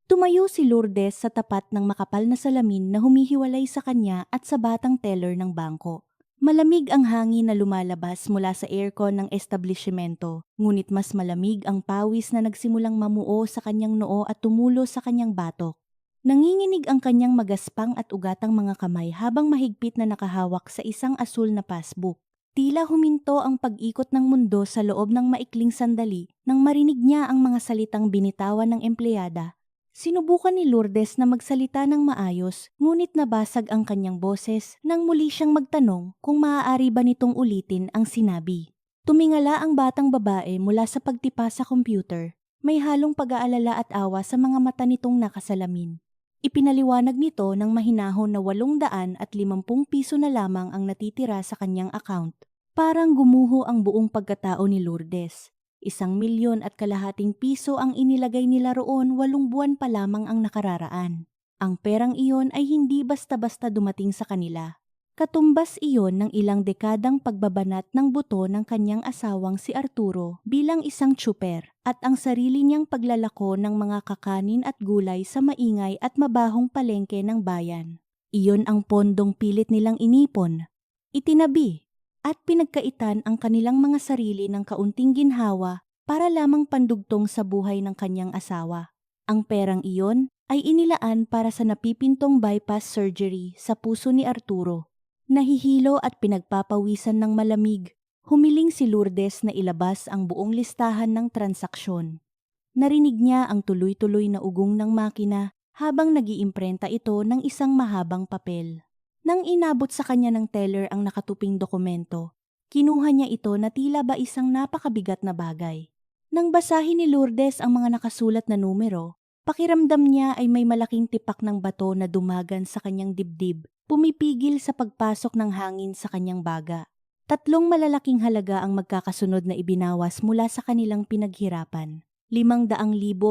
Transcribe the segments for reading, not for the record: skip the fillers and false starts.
Tumayo si Lourdes sa tapat ng makapal na salamin na humihiwalay sa kanya at sa batang teller ng bangko. Malamig ang hangin na lumalabas mula sa aircon ng establishmento, ngunit mas malamig ang pawis na nagsimulang mamuo sa kanyang noo at tumulo sa kanyang batok. Nanginginig ang kanyang magaspang at ugatang mga kamay habang mahigpit na nakahawak sa isang asul na passbook. Tila huminto ang pag-ikot ng mundo sa loob ng maikling sandali nang marinig niya ang mga salitang binitawan ng empleyada. Sinubukan ni Lourdes na magsalita ng maayos, ngunit nabasag ang kanyang boses nang muli siyang magtanong kung maaari ba nitong ulitin ang sinabi. Tumingala ang batang babae mula sa pagtipa sa computer. May halong pag-aalala at awa sa mga mata nitong nakasalamin. Ipinaliwanag nito ng mahinahon na 850 piso na lamang ang natitira sa kanyang account. Parang gumuho ang buong pagkatao ni Lourdes. 1,250,000 piso ang inilagay nila roon 8 buwan pa lamang ang nakararaan. Ang perang iyon ay hindi basta-basta dumating sa kanila. Katumbas iyon ng ilang dekadang pagbabanat ng buto ng kanyang asawang si Arturo bilang isang tsuper at ang sarili niyang paglalako ng mga kakanin at gulay sa maingay at mabahong palengke ng bayan. Iyon ang pondong pilit nilang inipon, itinabi, at pinagkaitan ang kanilang mga sarili ng kaunting ginhawa para lamang pandugtong sa buhay ng kanyang asawa. Ang perang iyon ay inilaan para sa napipintong bypass surgery sa puso ni Arturo. Nahihilo at pinagpapawisan ng malamig, humiling si Lourdes na ilabas ang buong listahan ng transaksyon. Narinig niya ang tuloy-tuloy na ugong ng makina habang nag-iimprenta ito ng isang mahabang papel. Nang inabot sa kanya ng teller ang nakatuping dokumento, kinuha niya ito na tila ba isang napakabigat na bagay. Nang basahin ni Lourdes ang mga nakasulat na numero, pakiramdam niya ay may malaking tipak ng bato na dumagan sa kanyang dibdib, pumipigil sa pagpasok ng hangin sa kanyang baga. 3 malalaking halaga ang magkakasunod na ibinawas mula sa kanilang pinaghirapan. 500,000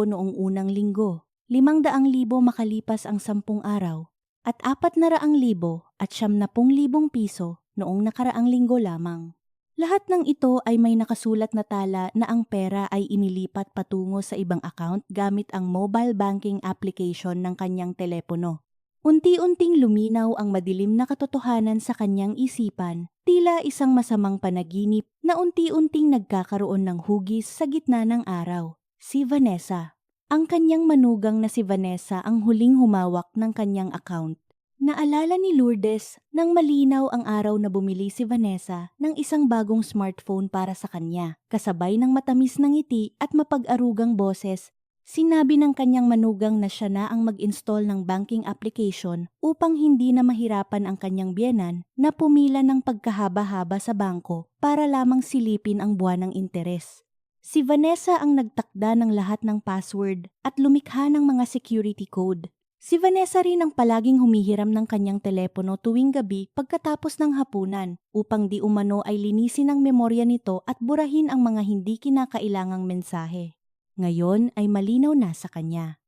noong unang linggo, 500,000 makalipas ang 10 araw, at 400,000 at 70,000 piso noong nakaraang linggo lamang. Lahat ng ito ay may nakasulat na tala na ang pera ay inilipat patungo sa ibang account gamit ang mobile banking application ng kanyang telepono. Unti-unting luminaw ang madilim na katotohanan sa kanyang isipan, tila isang masamang panaginip na unti-unting nagkakaroon ng hugis sa gitna ng araw. Si Vanessa. Ang kanyang manugang na si Vanessa ang huling humawak ng kanyang account. Naalala ni Lourdes nang malinaw ang araw na bumili si Vanessa ng isang bagong smartphone para sa kanya. Kasabay ng matamis na ngiti at mapag-arugang boses, sinabi ng kanyang manugang na siya na ang mag-install ng banking application upang hindi na mahirapan ang kanyang biyenan na pumila ng pagkahaba-haba sa bangko para lamang silipin ang buwan ng interes. Si Vanessa ang nagtakda ng lahat ng password at lumikha ng mga security code. Si Vanessa rin ang palaging humihiram ng kanyang telepono tuwing gabi pagkatapos ng hapunan upang di umano ay linisin ang memorya nito at burahin ang mga hindi kinakailangang mensahe. Ngayon ay malinaw na sa kanya.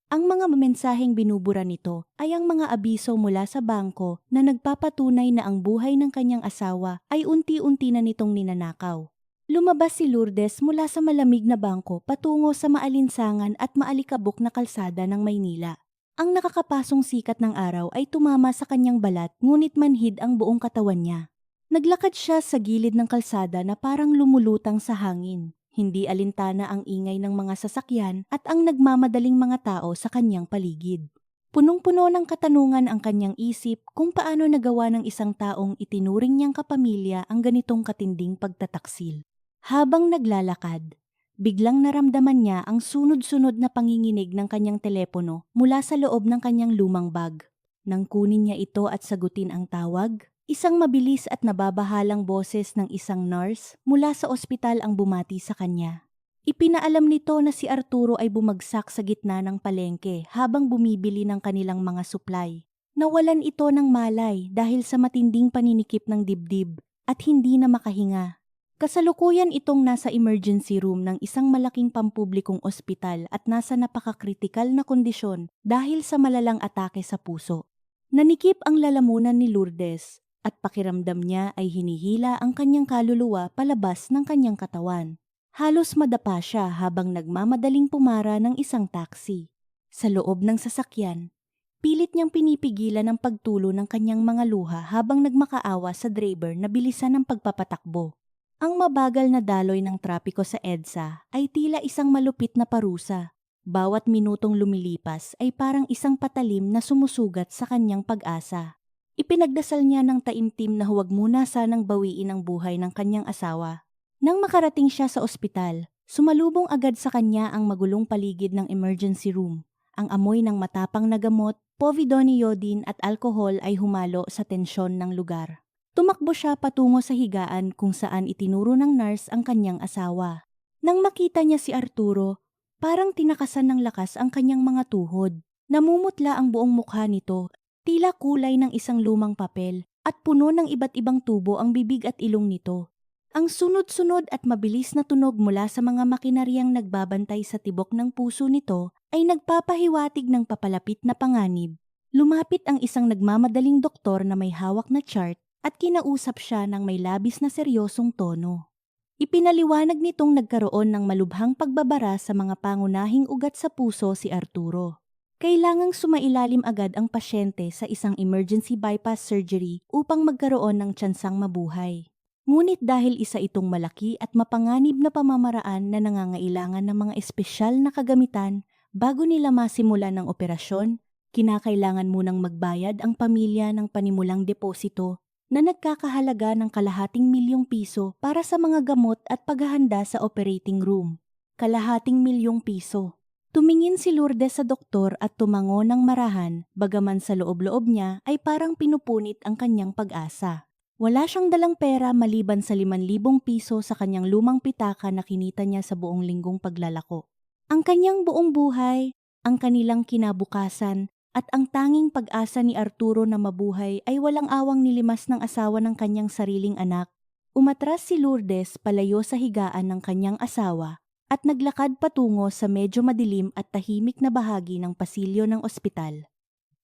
Ang mga mensaheng binubura nito ay ang mga abiso mula sa bangko na nagpapatunay na ang buhay ng kanyang asawa ay unti-unti na nitong ninanakaw. Lumabas si Lourdes mula sa malamig na bangko patungo sa maalinsangan at maalikabok na kalsada ng Maynila. Ang nakakapasong sikat ng araw ay tumama sa kanyang balat ngunit manhid ang buong katawan niya. Naglakad siya sa gilid ng kalsada na parang lumulutang sa hangin. Hindi alintana ang ingay ng mga sasakyan at ang nagmamadaling mga tao sa kanyang paligid. Punong-puno ng katanungan ang kanyang isip kung paano nagawa ng isang taong itinuring niyang kapamilya ang ganitong katinding pagtataksil. Habang naglalakad, biglang naramdaman niya ang sunod-sunod na panginginig ng kanyang telepono mula sa loob ng kanyang lumang bag. Nang kunin niya ito at sagutin ang tawag, isang mabilis at nababahalang boses ng isang nurse mula sa ospital ang bumati sa kanya. Ipinaalam nito na si Arturo ay bumagsak sa gitna ng palengke habang bumibili ng kanilang mga supply. Nawalan ito ng malay dahil sa matinding paninikip ng dibdib at hindi na makahinga. Kasalukuyan itong nasa emergency room ng isang malaking pampublikong ospital at nasa napakakritikal na kondisyon dahil sa malalang atake sa puso. Nanikip ang lalamunan ni Lourdes at pakiramdam niya ay hinihila ang kanyang kaluluwa palabas ng kanyang katawan. Halos madapa siya habang nagmamadaling pumara ng isang taxi. Sa loob ng sasakyan, pilit niyang pinipigilan ang pagtulo ng kanyang mga luha habang nagmakaawa sa driver na bilisan ang pagpapatakbo. Ang mabagal na daloy ng trapiko sa EDSA ay tila isang malupit na parusa. Bawat minutong lumilipas ay parang isang patalim na sumusugat sa kanyang pag-asa. Ipinagdasal niya ng taimtim na huwag muna sanang bawiin ang buhay ng kanyang asawa. Nang makarating siya sa ospital, sumalubong agad sa kanya ang magulong paligid ng emergency room. Ang amoy ng matapang na gamot, povidone iodine at alkohol ay humalo sa tensyon ng lugar. Tumakbo siya patungo sa higaan kung saan itinuro ng nurse ang kanyang asawa. Nang makita niya si Arturo, parang tinakasan ng lakas ang kanyang mga tuhod. Namumutla ang buong mukha nito, tila kulay ng isang lumang papel, at puno ng iba't ibang tubo ang bibig at ilong nito. Ang sunod-sunod at mabilis na tunog mula sa mga makinaryang nagbabantay sa tibok ng puso nito ay nagpapahiwatig ng papalapit na panganib. Lumapit ang isang nagmamadaling doktor na may hawak na chart at kinausap siya ng may labis na seryosong tono. Ipinaliwanag nitong nagkaroon ng malubhang pagbabara sa mga pangunahing ugat sa puso si Arturo. Kailangang sumailalim agad ang pasyente sa isang emergency bypass surgery upang magkaroon ng tsansang mabuhay. Ngunit dahil isa itong malaki at mapanganib na pamamaraan na nangangailangan ng mga espesyal na kagamitan bago nila masimulan ng operasyon, kinakailangan munang magbayad ang pamilya ng panimulang deposito na nagkakahalaga ng ₱250,000 para sa mga gamot at paghahanda sa operating room. ₱250,000. Tumingin si Lourdes sa doktor at tumango ng marahan, bagaman sa loob-loob niya ay parang pinupunit ang kanyang pag-asa. Wala siyang dalang pera maliban sa ₱5,000 sa kanyang lumang pitaka na kinita niya sa buong linggong paglalako. Ang kanyang buong buhay, ang kanilang kinabukasan, at ang tanging pag-asa ni Arturo na mabuhay ay walang awang nilimas ng asawa ng kanyang sariling anak. Umatras si Lourdes palayo sa higaan ng kanyang asawa at naglakad patungo sa medyo madilim at tahimik na bahagi ng pasilyo ng ospital.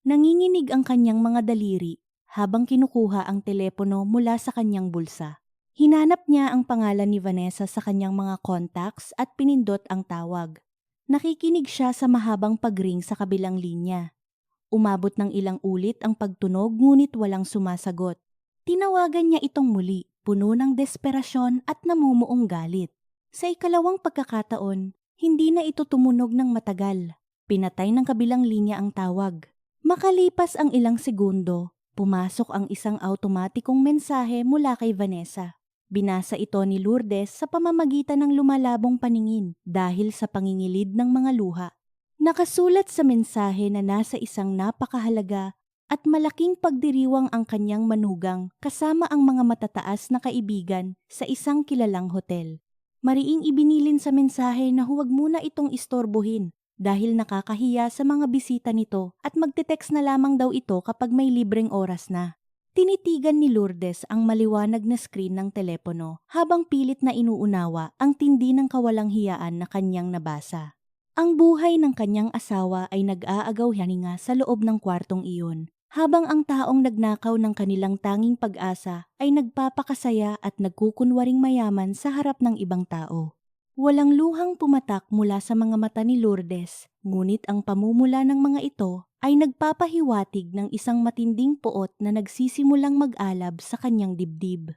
Nanginginig ang kanyang mga daliri habang kinukuha ang telepono mula sa kanyang bulsa. Hinanap niya ang pangalan ni Vanessa sa kanyang mga contacts at pinindot ang tawag. Nakikinig siya sa mahabang pagring sa kabilang linya. Umabot ng ilang ulit ang pagtunog ngunit walang sumasagot. Tinawagan niya itong muli, puno ng desperasyon at namumuong galit. Sa ikalawang pagkakataon, hindi na ito tumunog ng matagal. Pinatay ng kabilang linya ang tawag. Makalipas ang ilang segundo, pumasok ang isang automatikong mensahe mula kay Vanessa. Binasa ito ni Lourdes sa pamamagitan ng lumalabong paningin dahil sa pangingilid ng mga luha. Nakasulat sa mensahe na nasa isang napakahalaga at malaking pagdiriwang ang kanyang manugang kasama ang mga matataas na kaibigan sa isang kilalang hotel. Mariing ibinilin sa mensahe na huwag muna itong istorbohin dahil nakakahiya sa mga bisita nito at magte-text na lamang daw ito kapag may libreng oras na. Tinitigan ni Lourdes ang maliwanag na screen ng telepono habang pilit na inuunawa ang tindi ng kawalang hiyaan na kanyang nabasa. Ang buhay ng kanyang asawa ay nag-aagaw hininga sa loob ng kwartong iyon, habang ang taong nagnakaw ng kanilang tanging pag-asa ay nagpapakasaya at nagkukunwaring mayaman sa harap ng ibang tao. Walang luhang pumatak mula sa mga mata ni Lourdes, ngunit ang pamumula ng mga ito ay nagpapahiwatig ng isang matinding poot na nagsisimulang mag-alab sa kanyang dibdib.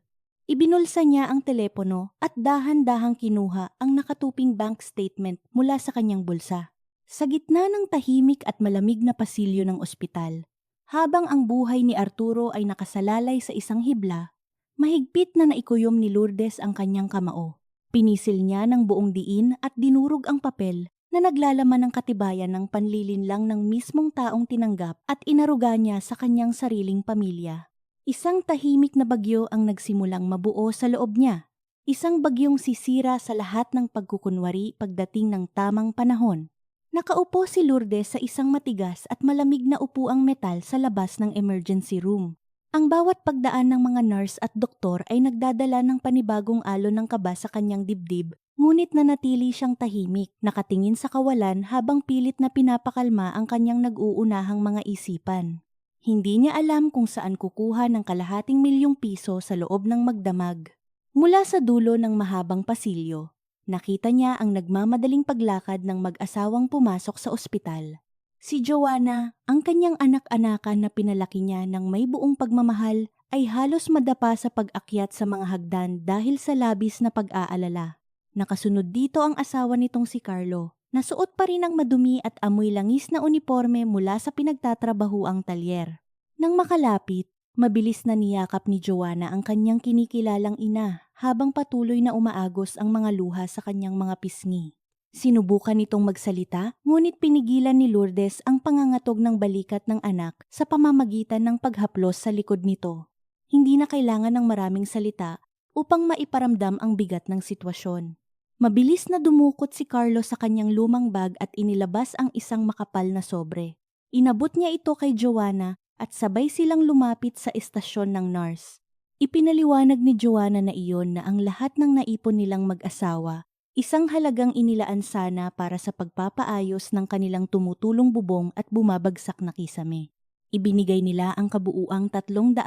Ibinulsa niya ang telepono at dahan-dahang kinuha ang nakatuping bank statement mula sa kanyang bulsa. Sa gitna ng tahimik at malamig na pasilyo ng ospital, habang ang buhay ni Arturo ay nakasalalay sa isang hibla, mahigpit na naikuyom ni Lourdes ang kanyang kamao. Pinisil niya ng buong diin at dinurog ang papel na naglalaman ng katibayan ng panlilinlang ng mismong taong tinanggap at inaruga niya sa kanyang sariling pamilya. Isang tahimik na bagyo ang nagsimulang mabuo sa loob niya. Isang bagyong sisira sa lahat ng pagkukunwari pagdating ng tamang panahon. Nakaupo si Lourdes sa isang matigas at malamig na upuang metal sa labas ng emergency room. Ang bawat pagdaan ng mga nurse at doktor ay nagdadala ng panibagong alon ng kaba sa kanyang dibdib, ngunit nanatili siyang tahimik, nakatingin sa kawalan habang pilit na pinapakalma ang kanyang nag-uunahang mga isipan. Hindi niya alam kung saan kukuha ng ₱250,000 sa loob ng magdamag. Mula sa dulo ng mahabang pasilyo, nakita niya ang nagmamadaling paglakad ng mag-asawang pumasok sa ospital. Si Joanna, ang kanyang anak-anakan na pinalaki niya ng may buong pagmamahal, ay halos madapa sa pag-akyat sa mga hagdan dahil sa labis na pag-aalala. Nakasunod dito ang asawa nitong si Carlo, na suot pa rin ang madumi at amoy langis na uniforme mula sa pinagtatrabahuang talyer. Nang makalapit, mabilis na niyakap ni Joanna ang kanyang kinikilalang ina habang patuloy na umaagos ang mga luha sa kanyang mga pisngi. Sinubukan nitong magsalita, ngunit pinigilan ni Lourdes ang pangangatog ng balikat ng anak sa pamamagitan ng paghaplos sa likod nito. Hindi na kailangan ng maraming salita upang maiparamdam ang bigat ng sitwasyon. Mabilis na dumukot si Carlo sa kanyang lumang bag at inilabas ang isang makapal na sobre. Inabot niya ito kay Joanna at sabay silang lumapit sa estasyon ng NARS. Ipinaliwanag ni Joanna na iyon na ang lahat ng naipon nilang mag-asawa, isang halagang inilaan sana para sa pagpapaayos ng kanilang tumutulong bubong at bumabagsak na kisame. Ibinigay nila ang kabuuang 300,000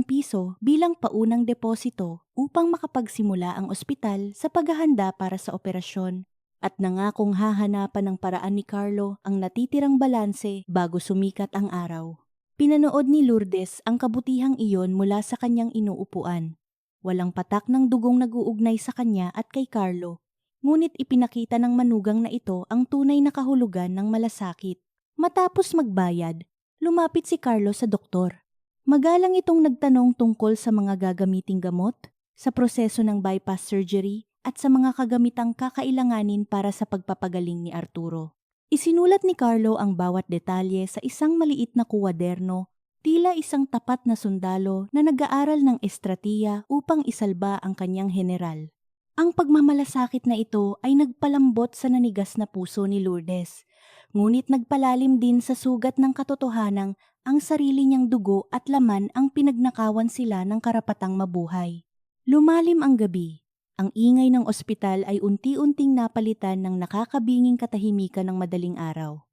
piso bilang paunang deposito upang makapagsimula ang ospital sa paghahanda para sa operasyon at nangakong hahanapan ng paraan ni Carlo ang natitirang balanse bago sumikat ang araw. Pinanood ni Lourdes ang kabutihang iyon mula sa kanyang inuupuan. Walang patak ng dugong nag-uugnay sa kanya at kay Carlo, ngunit ipinakita ng manugang na ito ang tunay na kahulugan ng malasakit. Matapos magbayad, lumapit si Carlo sa doktor. Magalang itong nagtanong tungkol sa mga gagamiting gamot, sa proseso ng bypass surgery, at sa mga kagamitang kakailanganin para sa pagpapagaling ni Arturo. Isinulat ni Carlo ang bawat detalye sa isang maliit na kuwaderno, tila isang tapat na sundalo na nag-aaral ng estratiya upang isalba ang kanyang general. Ang pagmamalasakit na ito ay nagpalambot sa nanigas na puso ni Lourdes, ngunit nagpalalim din sa sugat ng katotohanang ang sarili niyang dugo at laman ang pinagnakawan sila ng karapatang mabuhay. Lumalim ang gabi. Ang ingay ng ospital ay unti-unting napalitan ng nakakabinging katahimikan ng madaling araw.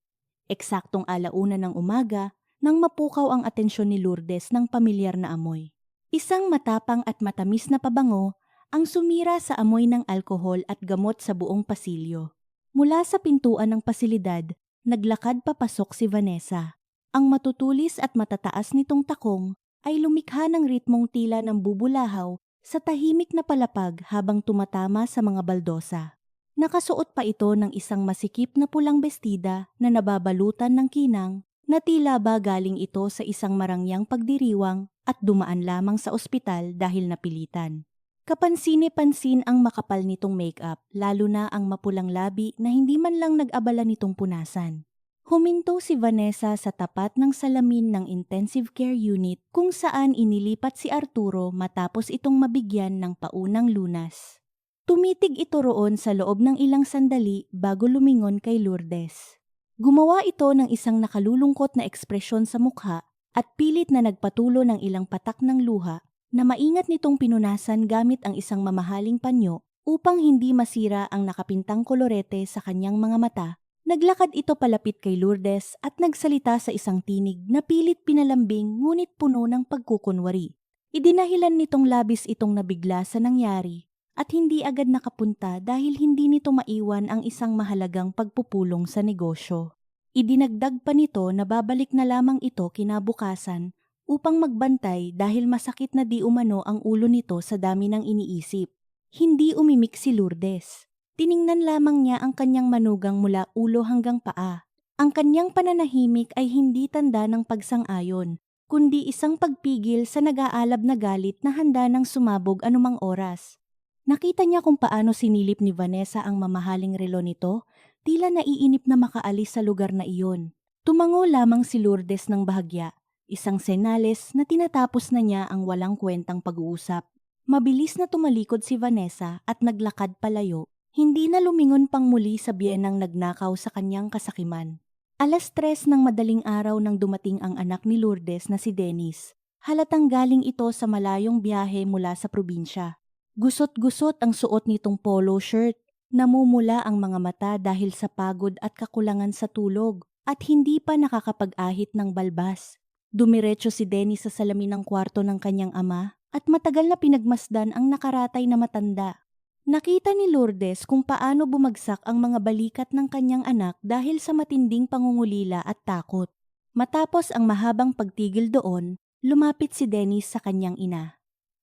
Eksaktong 1:00 ng umaga nang mapukaw ang atensyon ni Lourdes ng pamilyar na amoy. Isang matapang at matamis na pabango ang sumira sa amoy ng alkohol at gamot sa buong pasilyo. Mula sa pintuan ng pasilidad, naglakad papasok si Vanessa. Ang matutulis at matataas nitong takong ay lumikha ng ritmong tila ng bubulahaw sa tahimik na palapag habang tumatama sa mga baldosa. Nakasuot pa ito ng isang masikip na pulang bestida na nababalutan ng kinang na tila ba galing ito sa isang marangyang pagdiriwang at dumaan lamang sa ospital dahil napilitan. Kapansini-pansin ang makapal nitong make-up, lalo na ang mapulang labi na hindi man lang nag-abala nitong punasan. Huminto si Vanessa sa tapat ng salamin ng intensive care unit kung saan inilipat si Arturo matapos itong mabigyan ng paunang lunas. Tumitig ito roon sa loob ng ilang sandali bago lumingon kay Lourdes. Gumawa ito ng isang nakalulungkot na ekspresyon sa mukha at pilit na nagpatulo ng ilang patak ng luha na maingat nitong pinunasan gamit ang isang mamahaling panyo upang hindi masira ang nakapintang kolorete sa kanyang mga mata. Naglakad ito palapit kay Lourdes at nagsalita sa isang tinig na pilit pinalambing ngunit puno ng pagkukunwari. Idinahilan nitong labis itong nabigla sa nangyari at hindi agad nakapunta dahil hindi nito maiwan ang isang mahalagang pagpupulong sa negosyo. Idinagdag pa nito na babalik na lamang ito kinabukasan upang magbantay dahil masakit na di umano ang ulo nito sa dami ng iniisip. Hindi umimik si Lourdes. Tiningnan lamang niya ang kanyang manugang mula ulo hanggang paa. Ang kanyang pananahimik ay hindi tanda ng pagsang-ayon, kundi isang pagpigil sa nag-aalab na galit na handa ng sumabog anumang oras. Nakita niya kung paano sinilip ni Vanessa ang mamahaling relo nito, tila naiinip na makaalis sa lugar na iyon. Tumango lamang si Lourdes ng bahagya, isang senyales na tinatapos na niya ang walang kwentang pag-uusap. Mabilis na tumalikod si Vanessa at naglakad palayo. Hindi na lumingon pang muli sa biyenang nagnakaw sa kanyang kasakiman. 3:00 ng madaling araw nang dumating ang anak ni Lourdes na si Dennis. Halatang galing ito sa malayong biyahe mula sa probinsya. Gusot-gusot ang suot nitong polo shirt. Namumula ang mga mata dahil sa pagod at kakulangan sa tulog at hindi pa nakakapag-ahit ng balbas. Dumiretso si Dennis sa salamin ng kwarto ng kanyang ama at matagal na pinagmasdan ang nakaratay na matanda. Nakita ni Lourdes kung paano bumagsak ang mga balikat ng kanyang anak dahil sa matinding pangungulila at takot. Matapos ang mahabang pagtigil doon, lumapit si Dennis sa kanyang ina.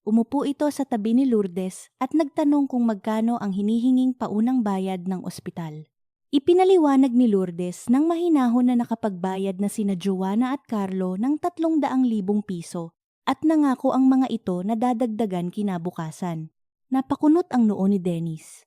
Umupo ito sa tabi ni Lourdes at nagtanong kung magkano ang hinihinging paunang bayad ng ospital. Ipinaliwanag ni Lourdes nang mahinahon na nakapagbayad na sina Joanna at Carlo ng 300,000 piso at nangako ang mga ito na dadagdagan kinabukasan. Napakunot ang noo ni Dennis.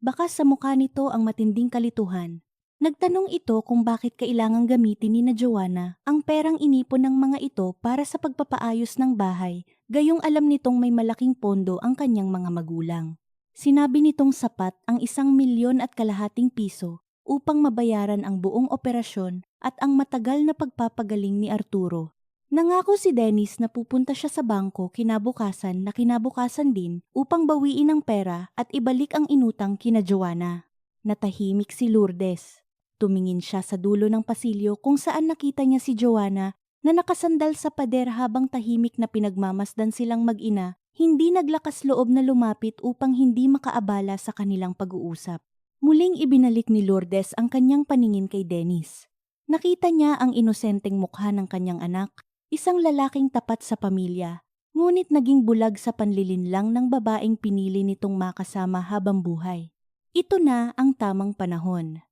Baka sa mukha nito ang matinding kalituhan. Nagtanong ito kung bakit kailangang gamitin ni na Joanna ang perang inipon ng mga ito para sa pagpapaayos ng bahay, gayong alam nitong may malaking pondo ang kanyang mga magulang. Sinabi nitong sapat ang 1,250,000 piso upang mabayaran ang buong operasyon at ang matagal na pagpapagaling ni Arturo. Nangako si Dennis na pupunta siya sa bangko kinabukasan din upang bawiin ang pera at ibalik ang inutang kina Joanna. Natahimik si Lourdes. Tumingin siya sa dulo ng pasilyo kung saan nakita niya si Joanna na nakasandal sa pader habang tahimik na pinagmamasdan silang mag-ina. Hindi naglakas loob na lumapit upang hindi makaabala sa kanilang pag-uusap. Muling ibinalik ni Lourdes ang kanyang paningin kay Dennis. Nakita niya ang inosenteng mukha ng kanyang anak, isang lalaking tapat sa pamilya, ngunit naging bulag sa panlilinlang ng babaeng pinili nitong makasama habang buhay. Ito na ang tamang panahon.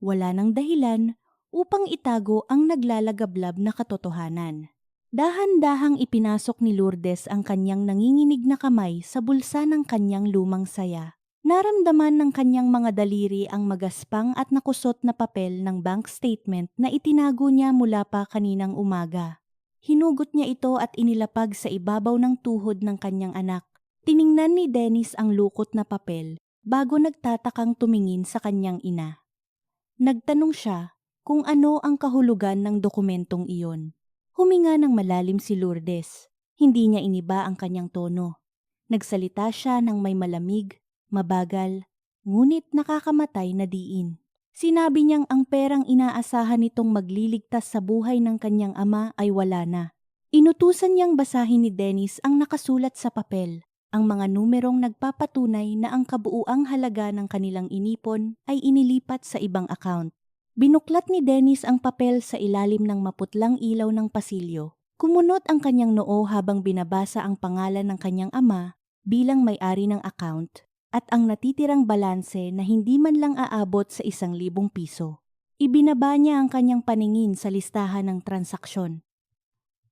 Wala nang dahilan upang itago ang naglalagablab na katotohanan. Dahan-dahang ipinasok ni Lourdes ang kanyang nanginginig na kamay sa bulsa ng kanyang lumang saya. Naramdaman ng kanyang mga daliri ang magaspang at nakusot na papel ng bank statement na itinago niya mula pa kaninang umaga. Hinugot niya ito at inilapag sa ibabaw ng tuhod ng kanyang anak. Tiningnan ni Dennis ang lukot na papel bago nagtatakang tumingin sa kanyang ina. Nagtanong siya kung ano ang kahulugan ng dokumentong iyon. Huminga ng malalim si Lourdes. Hindi niya iniba ang kanyang tono. Nagsalita siya ng may malamig, mabagal, ngunit nakakamatay na diin. Sinabi niyang ang perang inaasahan nitong magliligtas sa buhay ng kanyang ama ay wala na. Inutusan niyang basahin ni Dennis ang nakasulat sa papel, ang mga numerong nagpapatunay na ang kabuuang halaga ng kanilang inipon ay inilipat sa ibang account. Binuklat ni Dennis ang papel sa ilalim ng maputlang ilaw ng pasilyo. Kumunot ang kanyang noo habang binabasa ang pangalan ng kanyang ama bilang may-ari ng account at ang natitirang balanse na hindi man lang aabot sa 1,000 piso. Ibinaba niya ang kanyang paningin sa listahan ng transaksyon.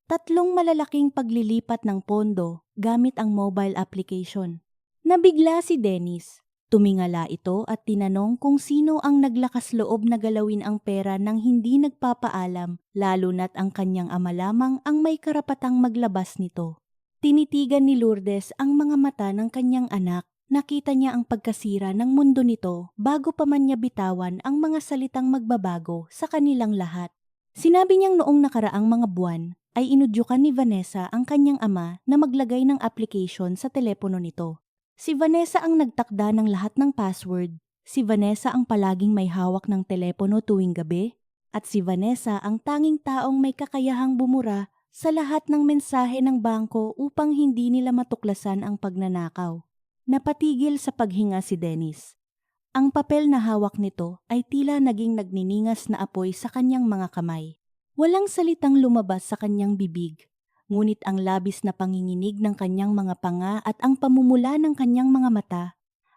3 malalaking paglilipat ng pondo gamit ang mobile application. Nabigla si Dennis. Tumingala ito at tinanong kung sino ang naglakas loob na galawin ang pera nang hindi nagpapaalam, lalo na't ang kanyang ama lamang ang may karapatang maglabas nito. Tinitigan ni Lourdes ang mga mata ng kanyang anak. Nakita niya ang pagkasira ng mundo nito bago pa man niya bitawan ang mga salitang magbabago sa kanilang lahat. Sinabi niyang noong nakaraang mga buwan ay inudyukan ni Vanessa ang kanyang ama na maglagay ng application sa telepono nito. Si Vanessa ang nagtakda ng lahat ng password. Si Vanessa ang palaging may hawak ng telepono tuwing gabi. At si Vanessa ang tanging taong may kakayahang bumura sa lahat ng mensahe ng bangko upang hindi nila matuklasan ang pagnanakaw. Napatigil sa paghinga si Dennis. Ang papel na hawak nito ay tila naging nagniningas na apoy sa kanyang mga kamay. Walang salitang lumabas sa kanyang bibig. Ngunit ang labis na panginginig ng kanyang mga panga at ang pamumula ng kanyang mga mata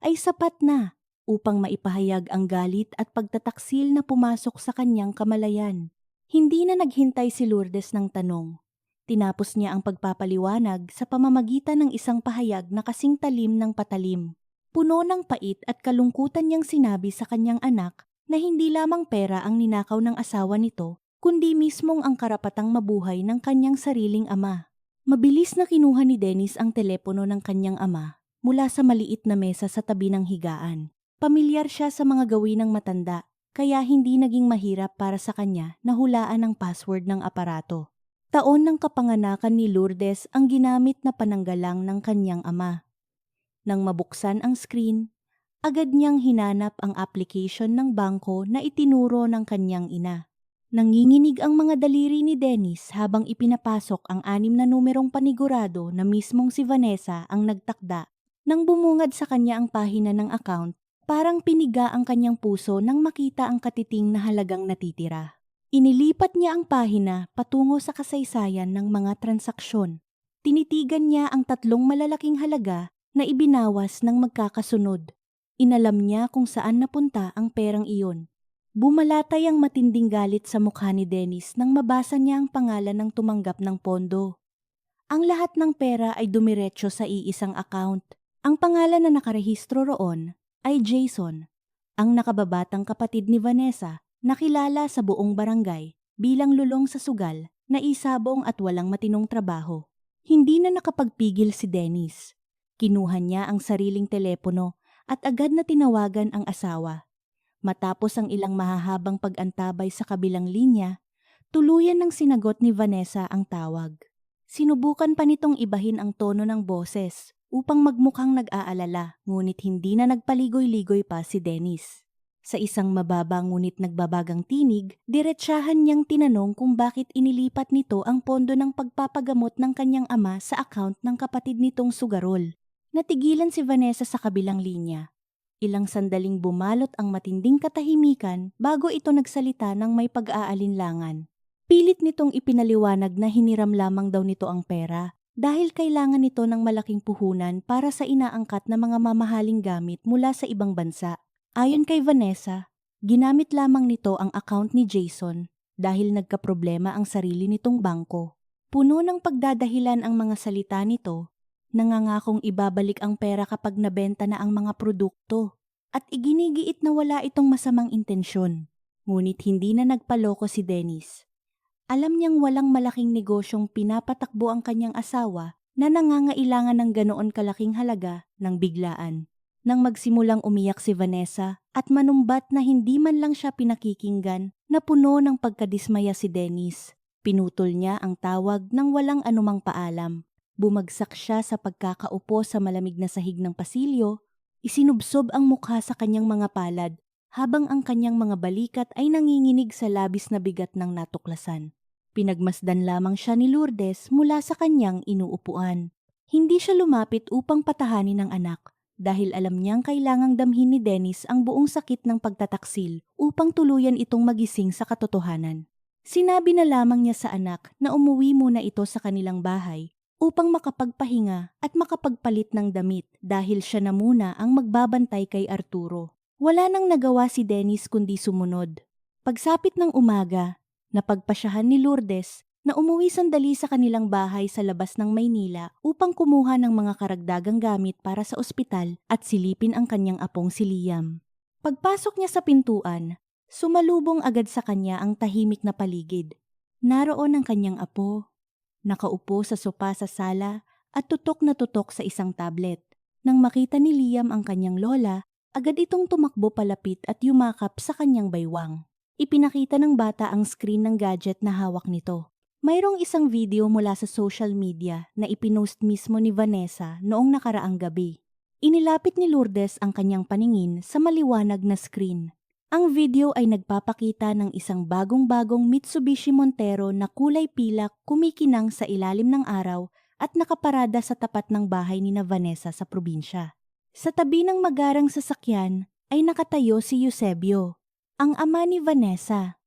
ay sapat na upang maipahayag ang galit at pagtataksil na pumasok sa kanyang kamalayan. Hindi na naghintay si Lourdes ng tanong. Tinapos niya ang pagpapaliwanag sa pamamagitan ng isang pahayag na kasing talim ng patalim. Puno ng pait at kalungkutan niyang sinabi sa kanyang anak na hindi lamang pera ang ninakaw ng asawa nito, kundi mismong ang karapatang mabuhay ng kanyang sariling ama. Mabilis na kinuha ni Dennis ang telepono ng kanyang ama mula sa maliit na mesa sa tabi ng higaan. Pamilyar siya sa mga gawin ng matanda, kaya hindi naging mahirap para sa kanya na hulaan ang password ng aparato. Taon ng kapanganakan ni Lourdes ang ginamit na pananggalang ng kanyang ama. Nang mabuksan ang screen, agad niyang hinanap ang application ng bangko na itinuro ng kanyang ina. Nanginginig ang mga daliri ni Dennis habang ipinapasok ang 6 na numerong panigurado na mismong si Vanessa ang nagtakda. Nang bumungad sa kanya ang pahina ng account, parang piniga ang kanyang puso nang makita ang katiting na halagang natitira. Inilipat niya ang pahina patungo sa kasaysayan ng mga transaksyon. Tinitigan niya ang tatlong malalaking halaga na ibinawas ng magkakasunod. Inalam niya kung saan napunta ang perang iyon. Bumalatay ang matinding galit sa mukha ni Dennis nang mabasa niya ang pangalan ng tumanggap ng pondo. Ang lahat ng pera ay dumiretso sa iisang account. Ang pangalan na nakarehistro roon ay Jason, ang nakababatang kapatid ni Vanessa, nakilala sa buong barangay bilang lulong sa sugal, na isabong at walang matinong trabaho. Hindi na nakapagpigil si Dennis. Kinuha niya ang sariling telepono at agad na tinawagan ang asawa. Matapos ang ilang mahahabang pag-antabay sa kabilang linya, tuluyan ng sinagot ni Vanessa ang tawag. Sinubukan pa nitong ibahin ang tono ng boses upang magmukhang nag-aalala, ngunit hindi na nagpaligoy-ligoy pa si Dennis. Sa isang mababa ngunit nagbabagang tinig, diretsahan niyang tinanong kung bakit inilipat nito ang pondo ng pagpapagamot ng kanyang ama sa account ng kapatid nitong sugarol. Natigilan si Vanessa sa kabilang linya. Ilang sandaling bumalot ang matinding katahimikan bago ito nagsalita ng may pag-aalinlangan. Pilit nitong ipinaliwanag na hiniram lamang daw nito ang pera dahil kailangan nito ng malaking puhunan para sa inaangkat na mga mamahaling gamit mula sa ibang bansa. Ayon kay Vanessa, ginamit lamang nito ang account ni Jason dahil nagkaproblema ang sarili nitong bangko. Puno ng pagdadahilan ang mga salita nito, nangangakong ibabalik ang pera kapag nabenta na ang mga produkto at iginigiit na wala itong masamang intensyon. Ngunit hindi na nagpaloko si Dennis. Alam niyang walang malaking negosyong pinapatakbo ang kanyang asawa na nangangailangan ng ganoon kalaking halaga ng biglaan. Nang magsimulang umiyak si Vanessa at manumbat na hindi man lang siya pinakikinggan, na puno ng pagkadismaya si Dennis. Pinutol niya ang tawag nang walang anumang paalam. Bumagsak siya sa pagkakaupo sa malamig na sahig ng pasilyo, isinubsob ang mukha sa kanyang mga palad habang ang kanyang mga balikat ay nanginginig sa labis na bigat ng natuklasan. Pinagmasdan lamang siya ni Lourdes mula sa kanyang inuupuan. Hindi siya lumapit upang patahanin ang anak dahil alam niyang kailangang damhin ni Dennis ang buong sakit ng pagtataksil upang tuluyan itong magising sa katotohanan. Sinabi na lamang niya sa anak na umuwi muna ito sa kanilang bahay upang makapagpahinga at makapagpalit ng damit dahil siya na muna ang magbabantay kay Arturo. Wala nang nagawa si Dennis kundi sumunod. Pagsapit ng umaga, napagpasyahan ni Lourdes na umuwi sandali sa kanilang bahay sa labas ng Maynila upang kumuha ng mga karagdagang gamit para sa ospital at silipin ang kanyang apong si Liam. Pagpasok niya sa pintuan, sumalubong agad sa kanya ang tahimik na paligid. Naroon ang kanyang apo, nakaupo sa sopa sa sala at tutok na tutok sa isang tablet. Nang makita ni Liam ang kanyang lola, agad itong tumakbo palapit at yumakap sa kanyang baywang. Ipinakita ng bata ang screen ng gadget na hawak nito. Mayroong isang video mula sa social media na ipinost mismo ni Vanessa noong nakaraang gabi. Inilapit ni Lourdes ang kanyang paningin sa maliwanag na screen. Ang video ay nagpapakita ng isang bagong-bagong Mitsubishi Montero na kulay pilak kumikinang sa ilalim ng araw at nakaparada sa tapat ng bahay ni Vanessa sa probinsya. Sa tabi ng magarang sasakyan ay nakatayo si Eusebio, ang ama ni Vanessa.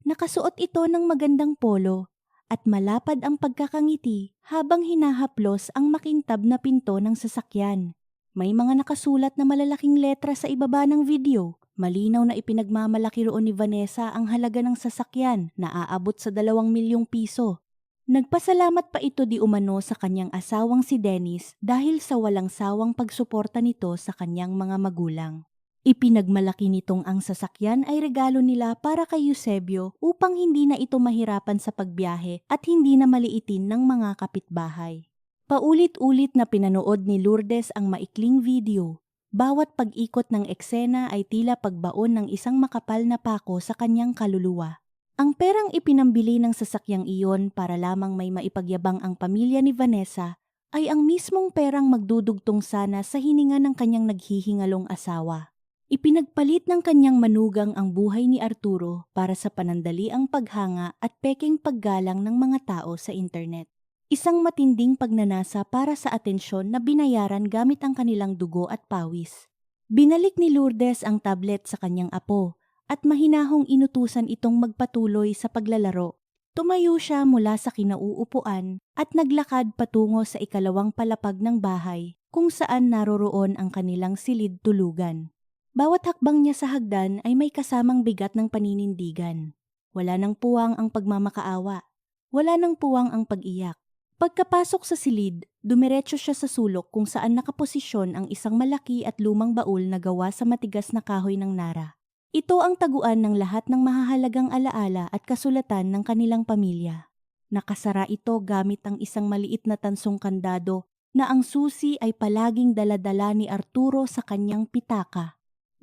Nakasuot ito ng magandang polo at malapad ang pagkakangiti habang hinahaplos ang makintab na pinto ng sasakyan. May mga nakasulat na malalaking letra sa ibaba ng video. Malinaw na ipinagmamalaki roon ni Vanessa ang halaga ng sasakyan na aabot sa 2 milyong piso. Nagpasalamat pa ito di umano sa kanyang asawang si Dennis dahil sa walang sawang pagsuporta nito sa kanyang mga magulang. Ipinagmalaki nitong ang sasakyan ay regalo nila para kay Eusebio upang hindi na ito mahirapan sa pagbiyahe at hindi na maliitin ng mga kapitbahay. Paulit-ulit na pinanood ni Lourdes ang maikling video. Bawat pag-ikot ng eksena ay tila pagbaon ng isang makapal na pako sa kanyang kaluluwa. Ang perang ipinambili ng sasakyang iyon para lamang may maipagyabang ang pamilya ni Vanessa ay ang mismong perang magdudugtong sana sa hininga ng kanyang naghihingalong asawa. Ipinagpalit ng kanyang manugang ang buhay ni Arturo para sa panandaliang paghanga at pekeng paggalang ng mga tao sa internet. Isang matinding pagnanasa para sa atensyon na binayaran gamit ang kanilang dugo at pawis. Binalik ni Lourdes ang tablet sa kanyang apo at mahinahong inutusan itong magpatuloy sa paglalaro. Tumayo siya mula sa kinauupuan at naglakad patungo sa ikalawang palapag ng bahay kung saan naroroon ang kanilang silid tulugan. Bawat hakbang niya sa hagdan ay may kasamang bigat ng paninindigan. Wala nang puwang ang pagmamakaawa. Wala nang puwang ang pag-iyak. Pagkapasok sa silid, dumiretso siya sa sulok kung saan nakaposisyon ang isang malaki at lumang baul na gawa sa matigas na kahoy ng nara. Ito ang taguan ng lahat ng mahahalagang alaala at kasulatan ng kanilang pamilya. Nakasara ito gamit ang isang maliit na tansong kandado na ang susi ay palaging daladala ni Arturo sa kanyang pitaka.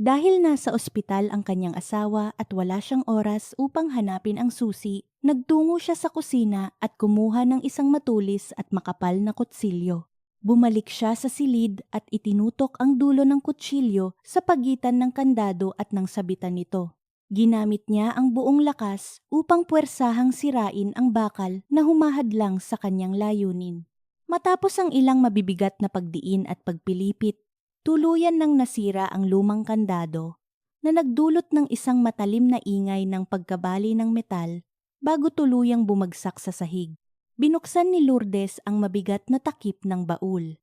Dahil nasa ospital ang kanyang asawa at wala siyang oras upang hanapin ang susi, nagtungo siya sa kusina at kumuha ng isang matulis at makapal na kutsilyo. Bumalik siya sa silid at itinutok ang dulo ng kutsilyo sa pagitan ng kandado at ng sabitan nito. Ginamit niya ang buong lakas upang puwersahang sirain ang bakal na humahadlang sa kanyang layunin. Matapos ang ilang mabibigat na pagdiin at pagpilipit, tuluyan nang nasira ang lumang kandado na nagdulot ng isang matalim na ingay ng pagkabali ng metal bago tuluyang bumagsak sa sahig. Binuksan ni Lourdes ang mabigat na takip ng baul.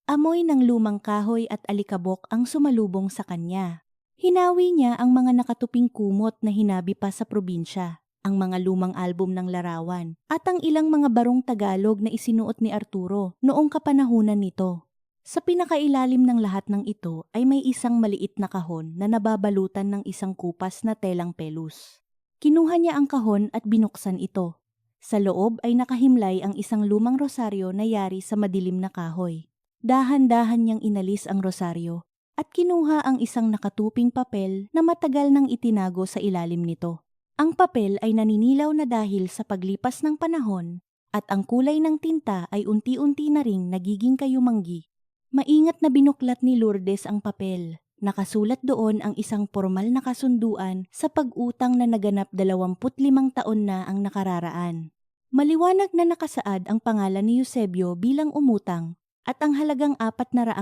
Amoy ng lumang kahoy at alikabok ang sumalubong sa kanya. Hinawi niya ang mga nakatuping kumot na hinabi pa sa probinsya, ang mga lumang album ng larawan, at ang ilang mga barong Tagalog na isinuot ni Arturo noong kapanahunan nito. Sa pinakailalim ng lahat ng ito ay may isang maliit na kahon na nababalutan ng isang kupas na telang pelus. Kinuha niya ang kahon at binuksan ito. Sa loob ay nakahimlay ang isang lumang rosaryo na yari sa madilim na kahoy. Dahan-dahan niyang inalis ang rosaryo at kinuha ang isang nakatuping papel na matagal nang itinago sa ilalim nito. Ang papel ay naninilaw na dahil sa paglipas ng panahon at ang kulay ng tinta ay unti-unti na ring nagiging kayumanggi. Maingat na binuklat ni Lourdes ang papel. Nakasulat doon ang isang formal na kasunduan sa pag-utang na naganap 25 taon na ang nakararaan. Maliwanag na nakasaad ang pangalan ni Eusebio bilang umutang at ang halagang 400,000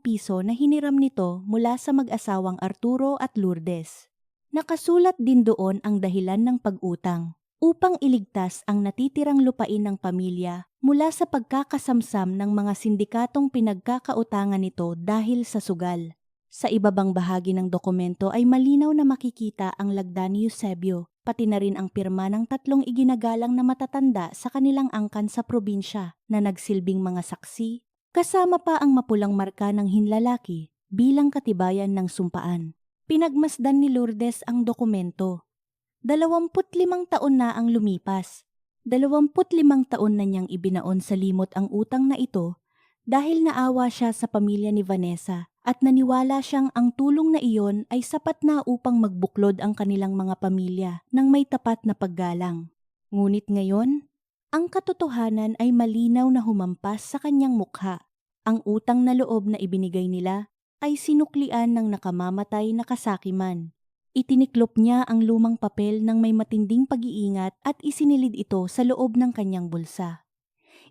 piso na hiniram nito mula sa mag-asawang Arturo at Lourdes. Nakasulat din doon ang dahilan ng pag-utang, upang iligtas ang natitirang lupain ng pamilya mula sa pagkakasamsam ng mga sindikatong pinagkakautangan nito dahil sa sugal. Sa ibabang bahagi ng dokumento ay malinaw na makikita ang lagda ni Eusebio, pati na rin ang pirma ng 3 iginagalang na matatanda sa kanilang angkan sa probinsya na nagsilbing mga saksi, kasama pa ang mapulang marka ng hinlalaki bilang katibayan ng sumpaan. Pinagmasdan ni Lourdes ang dokumento. 25 taon na ang lumipas. 25 taon na niyang ibinaon sa limot ang utang na ito dahil naawa siya sa pamilya ni Vanessa at naniwala siyang ang tulong na iyon ay sapat na upang magbuklod ang kanilang mga pamilya ng may tapat na paggalang. Ngunit ngayon, ang katotohanan ay malinaw na humampas sa kanyang mukha. Ang utang na loob na ibinigay nila ay sinuklian ng nakamamatay na kasakiman. Itiniklop niya ang lumang papel ng may matinding pag-iingat at isinilid ito sa loob ng kanyang bulsa.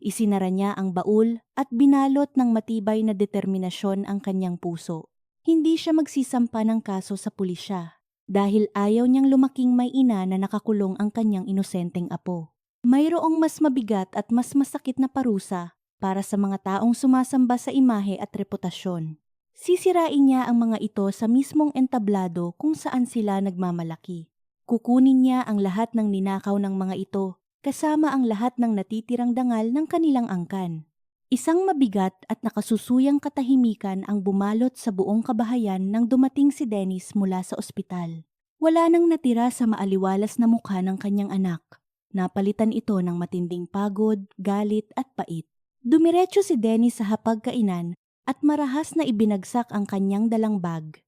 Isinara niya ang baul at binalot ng matibay na determinasyon ang kanyang puso. Hindi siya magsisampa ng kaso sa pulisya dahil ayaw niyang lumaking may ina na nakakulong ang kanyang inosenteng apo. Mayroong mas mabigat at mas masakit na parusa para sa mga taong sumasamba sa imahe at reputasyon. Sisirain niya ang mga ito sa mismong entablado kung saan sila nagmamalaki. Kukunin niya ang lahat ng ninakaw ng mga ito, kasama ang lahat ng natitirang dangal ng kanilang angkan. Isang mabigat at nakasusuyang katahimikan ang bumalot sa buong kabahayan nang dumating si Dennis mula sa ospital. Wala nang natira sa maaliwalas na mukha ng kanyang anak. Napalitan ito ng matinding pagod, galit at pait. Dumiretso si Dennis sa hapagkainan at marahas na ibinagsak ang kanyang dalang bag.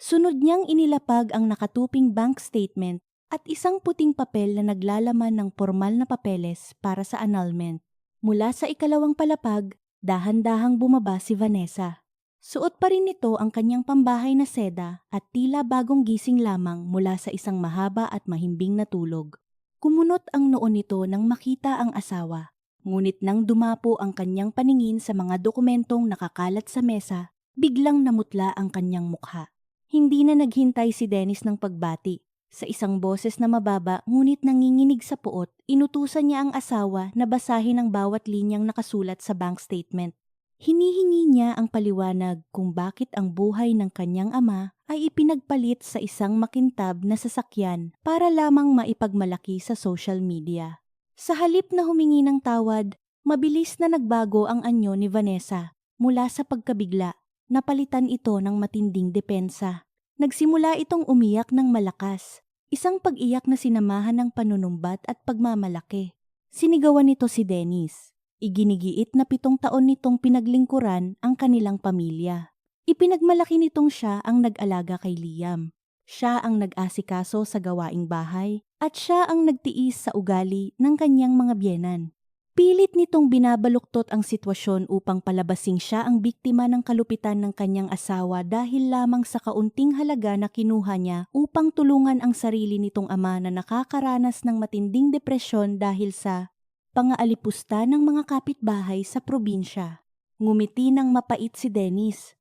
Sunod niyang inilapag ang nakatuping bank statement at isang puting papel na naglalaman ng formal na papeles para sa annulment. Mula sa ikalawang palapag, dahan-dahang bumaba si Vanessa. Suot pa rin nito ang kanyang pambahay na seda at tila bagong gising lamang mula sa isang mahaba at mahimbing na tulog. Kumunot ang noo nito nang makita ang asawa. Ngunit nang dumapo ang kanyang paningin sa mga dokumentong nakakalat sa mesa, biglang namutla ang kanyang mukha. Hindi na naghintay si Dennis ng pagbati. Sa isang boses na mababa ngunit nanginginig sa puot, inutusan niya ang asawa na basahin ang bawat linyang nakasulat sa bank statement. Hinihingi niya ang paliwanag kung bakit ang buhay ng kanyang ama ay ipinagpalit sa isang makintab na sasakyan para lamang maipagmalaki sa social media. Sa halip na humingi ng tawad, mabilis na nagbago ang anyo ni Vanessa. Mula sa pagkabigla, napalitan ito ng matinding depensa. Nagsimula itong umiyak ng malakas, isang pag-iyak na sinamahan ng panunumbat at pagmamalaki. Sinigawan nito si Dennis. Iginigiit na 7 taon nitong pinaglingkuran ang kanilang pamilya. Ipinagmalaki nitong siya ang nag-alaga kay Liam. Siya ang nag-asikaso sa gawaing bahay at siya ang nagtiis sa ugali ng kanyang mga biyenan. Pilit nitong binabaluktot ang sitwasyon upang palabasing siya ang biktima ng kalupitan ng kanyang asawa dahil lamang sa kaunting halaga na kinuha niya upang tulungan ang sarili nitong ama na nakakaranas ng matinding depresyon dahil sa pangaalipusta ng mga kapitbahay sa probinsya. Ngumiti ng mapait si Dennis.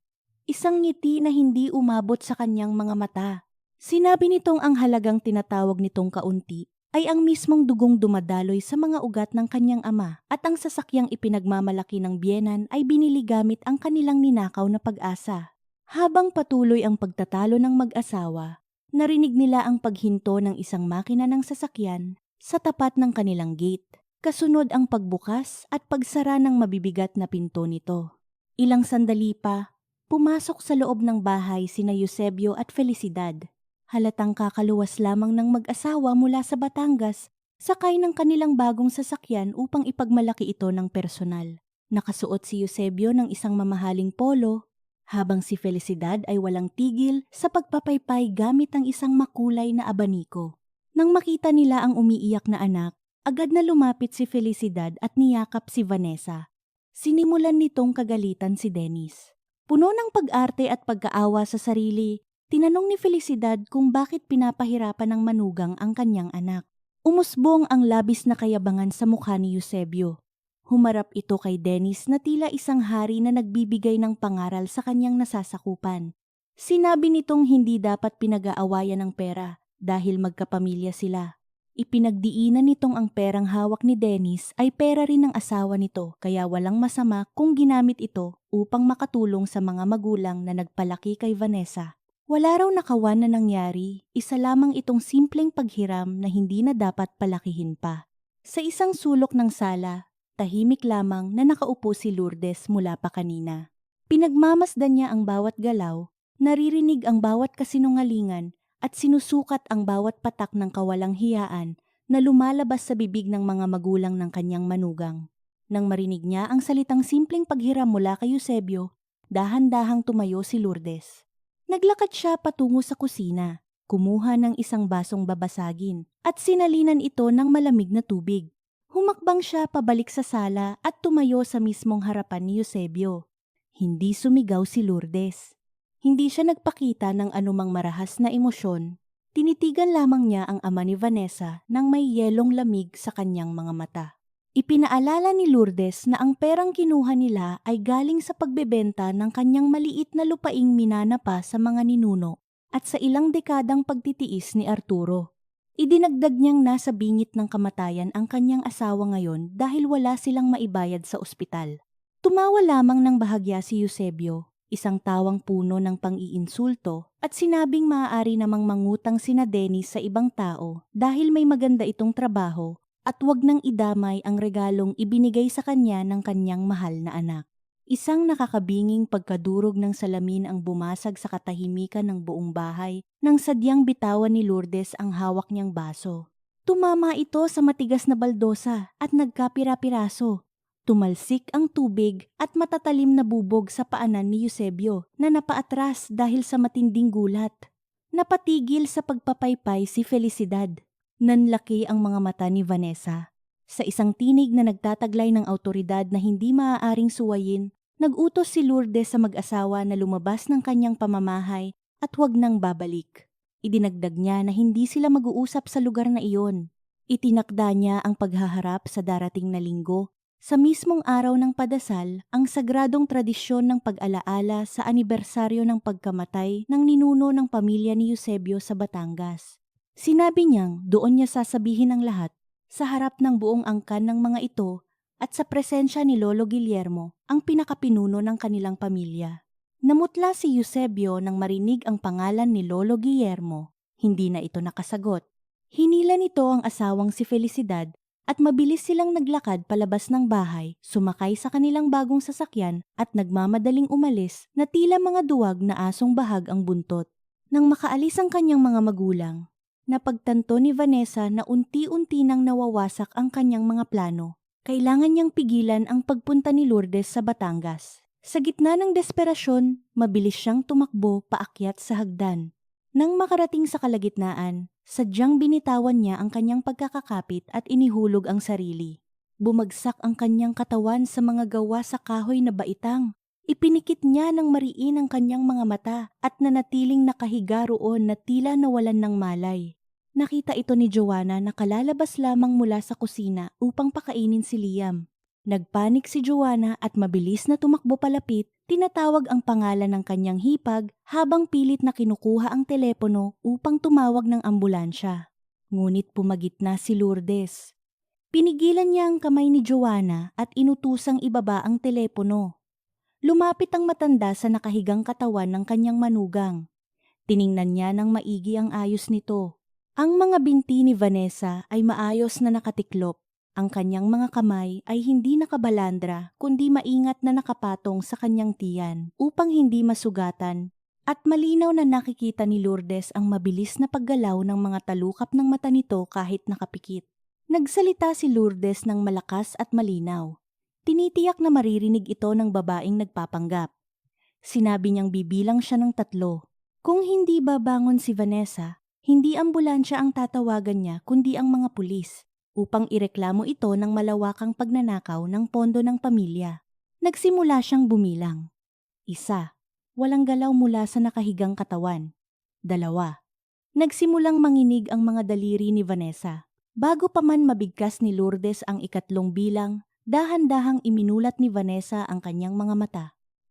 Isang ngiti na hindi umabot sa kanyang mga mata. Sinabi nitong ang halagang tinatawag nitong kaunti ay ang mismong dugong dumadaloy sa mga ugat ng kanyang ama at ang sasakyang ipinagmamalaki ng biyenan ay binili gamit ang kanilang ninakaw na pag-asa. Habang patuloy ang pagtatalo ng mag-asawa, narinig nila ang paghinto ng isang makina ng sasakyan sa tapat ng kanilang gate. Kasunod ang pagbukas at pagsara ng mabibigat na pinto nito. Ilang sandali pa, pumasok sa loob ng bahay sina Eusebio at Felicidad. Halatang kakaluwas lamang ng mag-asawa mula sa Batangas, sakay ng kanilang bagong sasakyan upang ipagmalaki ito ng personal. Nakasuot si Eusebio ng isang mamahaling polo, habang si Felicidad ay walang tigil sa pagpapaypay gamit ang isang makulay na abaniko. Nang makita nila ang umiiyak na anak, agad na lumapit si Felicidad at niyakap si Vanessa. Sinimulan nitong kagalitan si Dennis. Puno ng pag-arte at pagkaawa sa sarili, tinanong ni Felicidad kung bakit pinapahirapan ng manugang ang kanyang anak. Umusbong ang labis na kayabangan sa mukha ni Eusebio. Humarap ito kay Dennis na tila isang hari na nagbibigay ng pangaral sa kanyang nasasakupan. Sinabi nitong hindi dapat pinag-aawayan ng pera dahil magkapamilya sila. Ipinagdiinan nitong ang perang hawak ni Dennis ay pera rin ng asawa nito kaya walang masama kung ginamit ito upang makatulong sa mga magulang na nagpalaki kay Vanessa. Wala raw nakawan na nangyari, isa lamang itong simpleng paghiram na hindi na dapat palakihin pa. Sa isang sulok ng sala, tahimik lamang na nakaupo si Lourdes mula pa kanina. Pinagmamasdan niya ang bawat galaw, naririnig ang bawat kasinungalingan, at sinusukat ang bawat patak ng kawalang hiyaan na lumalabas sa bibig ng mga magulang ng kanyang manugang. Nang marinig niya ang salitang simpleng paghiram mula kay Eusebio, dahan-dahang tumayo si Lourdes. Naglakad siya patungo sa kusina, kumuha ng isang basong babasagin at sinalinan ito ng malamig na tubig. Humakbang siya pabalik sa sala at tumayo sa mismong harapan ni Eusebio. Hindi sumigaw si Lourdes. Hindi siya nagpakita ng anumang marahas na emosyon. Tinitigan lamang niya ang ama ni Vanessa nang may yelong lamig sa kanyang mga mata. Ipinaalala ni Lourdes na ang perang kinuha nila ay galing sa pagbebenta ng kanyang maliit na lupaing minanapa sa mga ninuno at sa ilang dekadang pagtitiis ni Arturo. Idinagdag niyang nasa bingit ng kamatayan ang kanyang asawa ngayon dahil wala silang maibayad sa ospital. Tumawa lamang ng bahagya si Eusebio, isang tawang puno ng pang-iinsulto, at sinabing maaari namang mangutang sina Dennis sa ibang tao dahil may maganda itong trabaho at wag nang idamay ang regalong ibinigay sa kanya ng kanyang mahal na anak. Isang nakakabinging pagkadurog ng salamin ang bumasag sa katahimikan ng buong bahay nang sadyang bitawan ni Lourdes ang hawak niyang baso. Tumama ito sa matigas na baldosa at nagkapira-piraso. Tumalsik ang tubig at matatalim na bubog sa paanan ni Eusebio na napaatras dahil sa matinding gulat. Napatigil sa pagpapaypay si Felicidad. Nanlaki ang mga mata ni Vanessa. Sa isang tinig na nagtataglay ng autoridad na hindi maaaring suwayin, nag-utos si Lourdes sa mag-asawa na lumabas ng kanyang pamamahay at huwag nang babalik. Idinagdag niya na hindi sila mag-uusap sa lugar na iyon. Itinakda niya ang paghaharap sa darating na linggo Sa mismong araw ng padasal, ang sagradong tradisyon ng pag-alaala sa anibersaryo ng pagkamatay ng ninuno ng pamilya ni Eusebio sa Batangas. Sinabi niyang doon niya sasabihin ang lahat sa harap ng buong angkan ng mga ito at sa presensya ni Lolo Guillermo, ang pinakapinuno ng kanilang pamilya. Namutla si Eusebio nang marinig ang pangalan ni Lolo Guillermo. Hindi na ito nakasagot. Hinila nito ang asawang si Felicidad at mabilis silang naglakad palabas ng bahay, sumakay sa kanilang bagong sasakyan at nagmamadaling umalis na tila mga duwag na asong bahag ang buntot. Nang makaalis ang kanyang mga magulang, napagtanto ni Vanessa na unti-unti nang nawawasak ang kanyang mga plano. Kailangan niyang pigilan ang pagpunta ni Lourdes sa Batangas. Sa gitna ng desperasyon, mabilis siyang tumakbo paakyat sa hagdan. Nang makarating sa kalagitnaan, sadyang binitawan niya ang kanyang pagkakakapit at inihulog ang sarili. Bumagsak ang kanyang katawan sa mga gawa sa kahoy na baitang. Ipinikit niya ng mariin ang kanyang mga mata at nanatiling nakahiga roon na tila nawalan ng malay. Nakita ito ni Joanna na kalalabas lamang mula sa kusina upang pakainin si Liam. Nagpanik si Joanna at mabilis na tumakbo palapit, tinatawag ang pangalan ng kanyang hipag habang pilit na kinukuha ang telepono upang tumawag ng ambulansya. Ngunit pumagitna si Lourdes. Pinigilan niya ang kamay ni Joanna at inutusang ibaba ang telepono. Lumapit ang matanda sa nakahigang katawan ng kanyang manugang. Tiningnan niya ng maigi ang ayos nito. Ang mga binti ni Vanessa ay maayos na nakatiklop. Ang kanyang mga kamay ay hindi nakabalandra kundi maingat na nakapatong sa kanyang tiyan upang hindi masugatan, at malinaw na nakikita ni Lourdes ang mabilis na paggalaw ng mga talukap ng mata nito kahit nakapikit. Nagsalita si Lourdes ng malakas at malinaw. Tinitiyak na maririnig ito ng babaeng nagpapanggap. Sinabi niyang bibilang siya ng 3. Kung hindi babangon si Vanessa, hindi ambulansya ang tatawagan niya kundi ang mga pulis, upang ireklamo ito ng malawakang pagnanakaw ng pondo ng pamilya. Nagsimula siyang bumilang. 1. Walang galaw mula sa nakahigang katawan. 2. Nagsimulang manginig ang mga daliri ni Vanessa. Bago pa man mabigkas ni Lourdes ang 3 bilang, dahan-dahang iminulat ni Vanessa ang kanyang mga mata.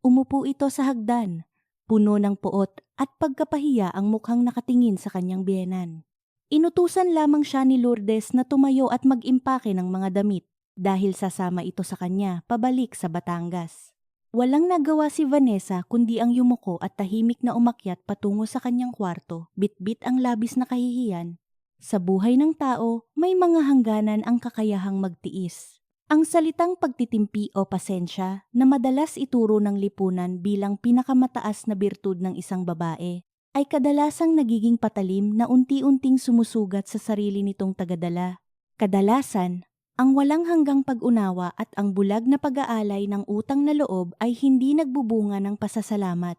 Umupo ito sa hagdan, puno ng puot at pagkapahiya ang mukhang nakatingin sa kanyang biyenan. Inutusan lamang siya ni Lourdes na tumayo at mag-impake ng mga damit dahil sasama ito sa kanya pabalik sa Batangas. Walang nagawa si Vanessa kundi ang yumuko at tahimik na umakyat patungo sa kanyang kwarto, bitbit ang labis na kahihiyan. Sa buhay ng tao, may mga hangganan ang kakayahang magtiis. Ang salitang pagtitimpi o pasensya na madalas ituro ng lipunan bilang pinakamataas na birtud ng isang babae, ay kadalasang nagiging patalim na unti-unting sumusugat sa sarili nitong tagadala. Kadalasan, ang walang hanggang pag-unawa at ang bulag na pag-aalay ng utang na loob ay hindi nagbubunga ng pasasalamat.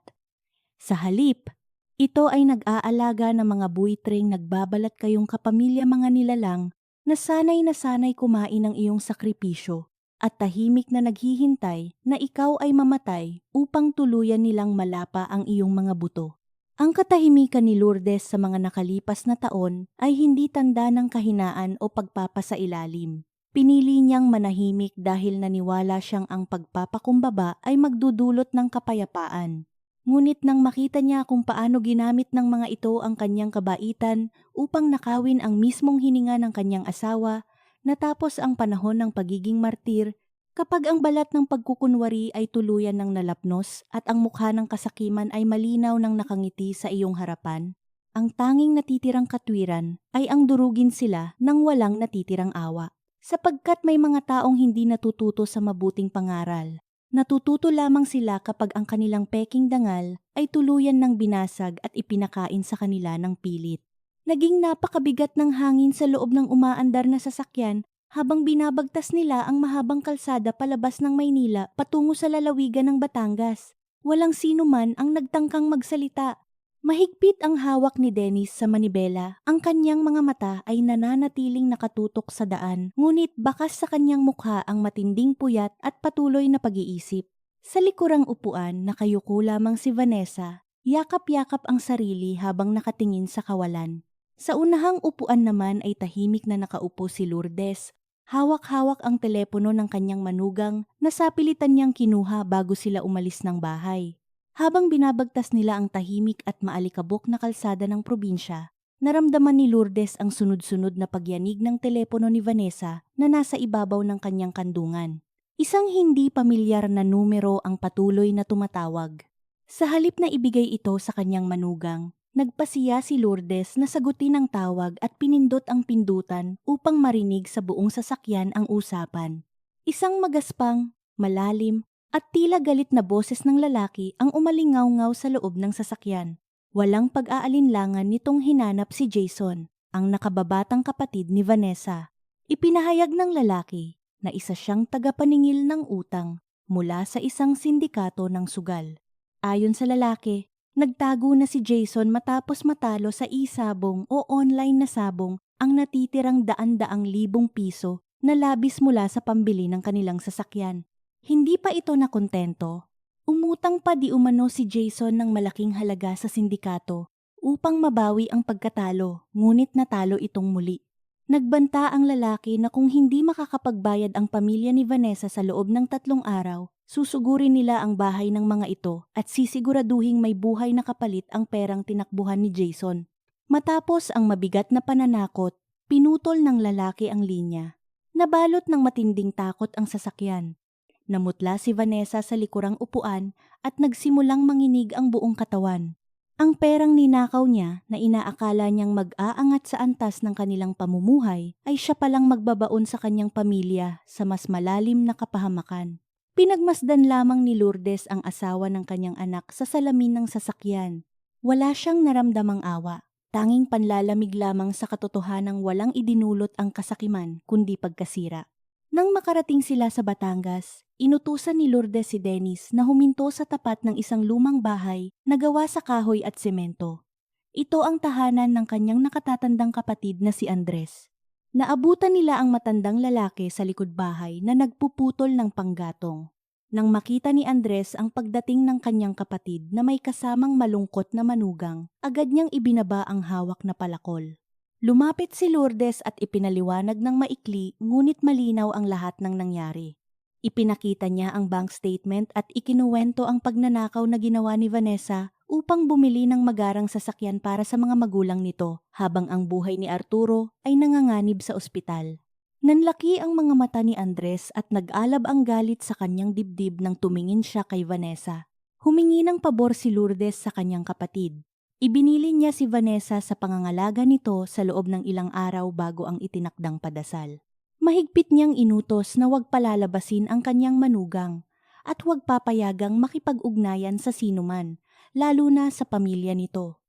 Sa halip, ito ay nag-aalaga ng mga buitreng nagbabalat kayong kapamilya mga nilalang na sanay kumain ng iyong sakripisyo at tahimik na naghihintay na ikaw ay mamatay upang tuluyan nilang malapa ang iyong mga buto. Ang katahimikan ni Lourdes sa mga nakalipas na taon ay hindi tanda ng kahinaan o pagpapasailalim. Pinili niyang manahimik dahil naniwala siyang ang pagpapakumbaba ay magdudulot ng kapayapaan. Ngunit nang makita niya kung paano ginamit ng mga ito ang kanyang kabaitan upang nakawin ang mismong hininga ng kanyang asawa, natapos ang panahon ng pagiging martir. Kapag ang balat ng pagkukunwari ay tuluyan ng nalapnos at ang mukha ng kasakiman ay malinaw ng nakangiti sa iyong harapan, ang tanging natitirang katwiran ay ang durugin sila ng walang natitirang awa. Sapagkat may mga taong hindi natututo sa mabuting pangaral. Natututo lamang sila kapag ang kanilang peking dangal ay tuluyan ng binasag at ipinakain sa kanila ng pilit. Naging napakabigat ng hangin sa loob ng umaandar na sasakyan habang binabagtas nila ang mahabang kalsada palabas ng Maynila patungo sa lalawigan ng Batangas. Walang sino man ang nagtangkang magsalita. Mahigpit ang hawak ni Dennis sa manibela. Ang kanyang mga mata ay nananatiling nakatutok sa daan, ngunit bakas sa kanyang mukha ang matinding puyat at patuloy na pag-iisip. Sa likurang upuan, nakayuko lamang si Vanessa. Yakap-yakap ang sarili habang nakatingin sa kawalan. Sa unahang upuan naman ay tahimik na nakaupo si Lourdes. Hawak-hawak ang telepono ng kanyang manugang na sapilitan niyang kinuha bago sila umalis ng bahay. Habang binabagtas nila ang tahimik at maalikabok na kalsada ng probinsya, naramdaman ni Lourdes ang sunod-sunod na pagyanig ng telepono ni Vanessa na nasa ibabaw ng kanyang kandungan. Isang hindi pamilyar na numero ang patuloy na tumatawag. Sa halip na ibigay ito sa kanyang manugang, nagpasiya si Lourdes na sagutin ang tawag at pinindot ang pindutan upang marinig sa buong sasakyan ang usapan. Isang magaspang, malalim, at tila galit na boses ng lalaki ang umalingaw-ngaw sa loob ng sasakyan. Walang pag-aalinlangan nitong hinanap si Jason, ang nakababatang kapatid ni Vanessa. Ipinahayag ng lalaki na isa siyang tagapaningil ng utang mula sa isang sindikato ng sugal. Ayon sa lalaki, nagtago na si Jason matapos matalo sa e-sabong o online na sabong ang natitirang daan-daang libong piso na labis mula sa pambili ng kanilang sasakyan. Hindi pa ito nakontento. Umutang pa di umano si Jason ng malaking halaga sa sindikato upang mabawi ang pagkatalo, ngunit natalo itong muli. Nagbanta ang lalaki na kung hindi makakapagbayad ang pamilya ni Vanessa sa loob ng 3 araw, susugurin nila ang bahay ng mga ito at sisiguraduhing may buhay na kapalit ang perang tinakbuhan ni Jason. Matapos ang mabigat na pananakot, pinutol ng lalaki ang linya. Nabalot ng matinding takot ang sasakyan. Namutla si Vanessa sa likurang upuan at nagsimulang manginig ang buong katawan. Ang perang ninakaw niya na inaakala niyang mag-aangat sa antas ng kanilang pamumuhay ay siya palang magbabaon sa kanyang pamilya sa mas malalim na kapahamakan. Pinagmasdan lamang ni Lourdes ang asawa ng kanyang anak sa salamin ng sasakyan. Wala siyang naramdamang awa, tanging panlalamig lamang sa katotohanang walang idinulot ang kasakiman kundi pagkasira. Nang makarating sila sa Batangas, inutusan ni Lourdes si Dennis na huminto sa tapat ng isang lumang bahay na gawa sa kahoy at semento. Ito ang tahanan ng kanyang nakatatandang kapatid na si Andres. Naabutan nila ang matandang lalaki sa likod bahay na nagpuputol ng panggatong. Nang makita ni Andres ang pagdating ng kanyang kapatid na may kasamang malungkot na manugang, agad niyang ibinaba ang hawak na palakol. Lumapit si Lourdes at ipinaliwanag ng maikli ngunit malinaw ang lahat ng nangyari. Ipinakita niya ang bank statement at ikinuwento ang pagnanakaw na ginawa ni Vanessa upang bumili ng magarang sasakyan para sa mga magulang nito habang ang buhay ni Arturo ay nanganganib sa ospital. Nanlaki ang mga mata ni Andres at nag-alab ang galit sa kanyang dibdib nang tumingin siya kay Vanessa. Humingi ng pabor si Lourdes sa kanyang kapatid. Ibinili niya si Vanessa sa pangangalaga nito sa loob ng ilang araw bago ang itinakdang padasal. Mahigpit niyang inutos na huwag palalabasin ang kanyang manugang at huwag papayagang makipag-ugnayan sa sinuman, lalo na sa pamilya nito.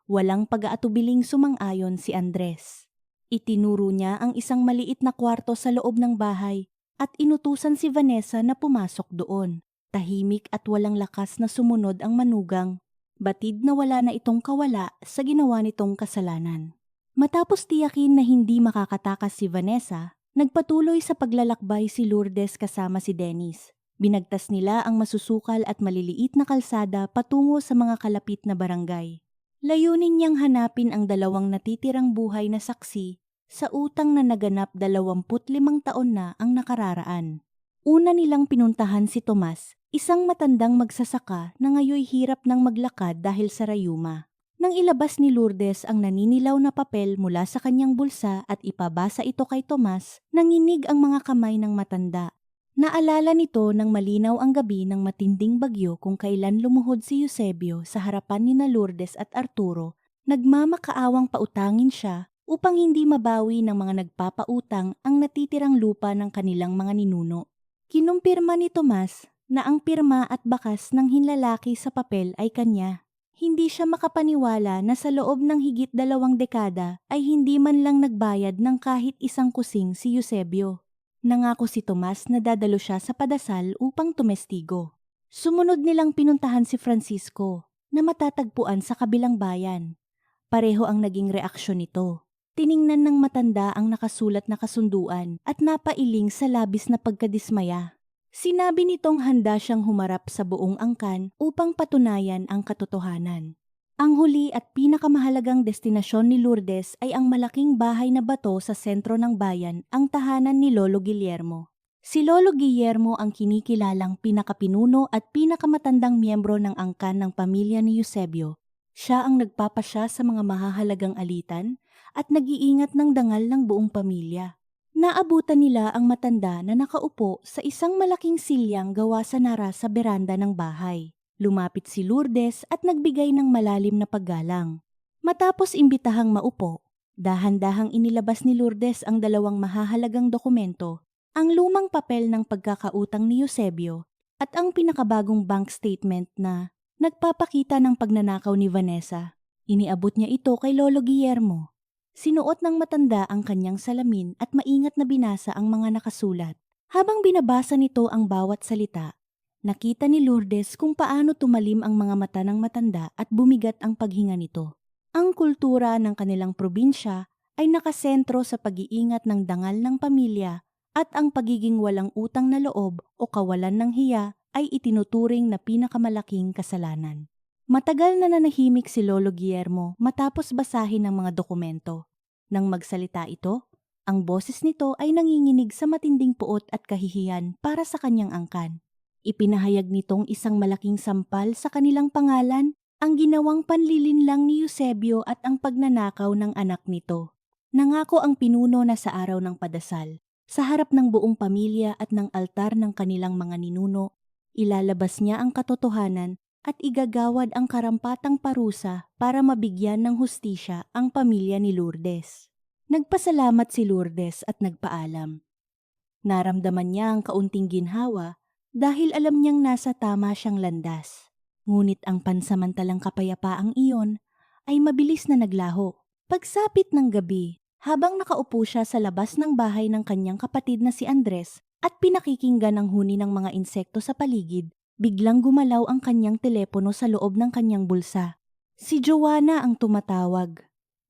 Walang pag-aatubiling sumang-ayon si Andres. Itinuro niya ang isang maliit na kwarto sa loob ng bahay at inutusan si Vanessa na pumasok doon. Tahimik at walang lakas na sumunod ang manugang. Batid na wala na itong kawala sa ginawa nitong kasalanan. Matapos tiyakin na hindi makakatakas si Vanessa, nagpatuloy sa paglalakbay si Lourdes kasama si Dennis. Binagtas nila ang masusukal at maliliit na kalsada patungo sa mga kalapit na barangay. Layunin niyang hanapin ang 2 natitirang buhay na saksi sa utang na naganap 25 taon na ang nakararaan. Una nilang pinuntahan si Tomas, isang matandang magsasaka na ngayoy hirap ng maglakad dahil sa rayuma. Nang ilabas ni Lourdes ang naninilaw na papel mula sa kanyang bulsa at ipabasa ito kay Tomas, nanginig ang mga kamay ng matanda. Naalala nito ng malinaw ang gabi ng matinding bagyo kung kailan lumuhod si Eusebio sa harapan ni Lourdes at Arturo. Nagmamakaawang pautangin siya upang hindi mabawi ng mga nagpapautang ang natitirang lupa ng kanilang mga ninuno. Kinumpirma ni Tomas na ang pirma at bakas ng hinlalaki sa papel ay kanya. Hindi siya makapaniwala na sa loob ng higit 2 dekada ay hindi man lang nagbayad ng kahit isang kusing si Eusebio. Nangako si Tomas na dadalo siya sa padasal upang tumestigo. Sumunod nilang pinuntahan si Francisco na matatagpuan sa kabilang bayan. Pareho ang naging reaksyon nito. Tiningnan ng matanda ang nakasulat na kasunduan at napailing sa labis na pagkadismaya. Sinabi nitong handa siyang humarap sa buong angkan upang patunayan ang katotohanan. Ang huli at pinakamahalagang destinasyon ni Lourdes ay ang malaking bahay na bato sa sentro ng bayan, ang tahanan ni Lolo Guillermo. Si Lolo Guillermo ang kinikilalang pinakapinuno at pinakamatandang miyembro ng angkan ng pamilya ni Eusebio. Siya ang nagpapasya sa mga mahahalagang alitan at nag-iingat ng dangal ng buong pamilya. Naabutan nila ang matanda na nakaupo sa isang malaking silyang gawa sa nara sa beranda ng bahay. Lumapit si Lourdes at nagbigay ng malalim na paggalang. Matapos imbitahang maupo, dahan-dahang inilabas ni Lourdes ang dalawang mahahalagang dokumento, ang lumang papel ng pagkakautang ni Eusebio at ang pinakabagong bank statement na nagpapakita ng pagnanakaw ni Vanessa. Iniabot niya ito kay Lolo Guillermo. Sinuot ng matanda ang kanyang salamin at maingat na binasa ang mga nakasulat. Habang binabasa nito ang bawat salita, nakita ni Lourdes kung paano tumalim ang mga mata ng matanda at bumigat ang paghinga nito. Ang kultura ng kanilang probinsya ay nakasentro sa pag-iingat ng dangal ng pamilya at ang pagiging walang utang na loob o kawalan ng hiya ay itinuturing na pinakamalaking kasalanan. Matagal na nanahimik si Lolo Guillermo matapos basahin ang mga dokumento. Nang magsalita ito, ang boses nito ay nanginginig sa matinding puot at kahihiyan para sa kanyang angkan. Ipinahayag nitong isang malaking sampal sa kanilang pangalan ang ginawang panlilinlang ni Eusebio at ang pagnanakaw ng anak nito. Nangako ang pinuno na sa araw ng padasal, sa harap ng buong pamilya at ng altar ng kanilang mga ninuno, ilalabas niya ang katotohanan at igagawad ang karampatang parusa para mabigyan ng hustisya ang pamilya ni Lourdes. Nagpasalamat si Lourdes at nagpaalam. Naramdaman niya ang kaunting ginhawa dahil alam niyang nasa tama siyang landas. Ngunit ang pansamantalang kapayapaang iyon ay mabilis na naglaho. Pagsapit ng gabi, habang nakaupo siya sa labas ng bahay ng kanyang kapatid na si Andres at pinakikinggan ang huni ng mga insekto sa paligid, biglang gumalaw ang kanyang telepono sa loob ng kanyang bulsa. Si Joanna ang tumatawag.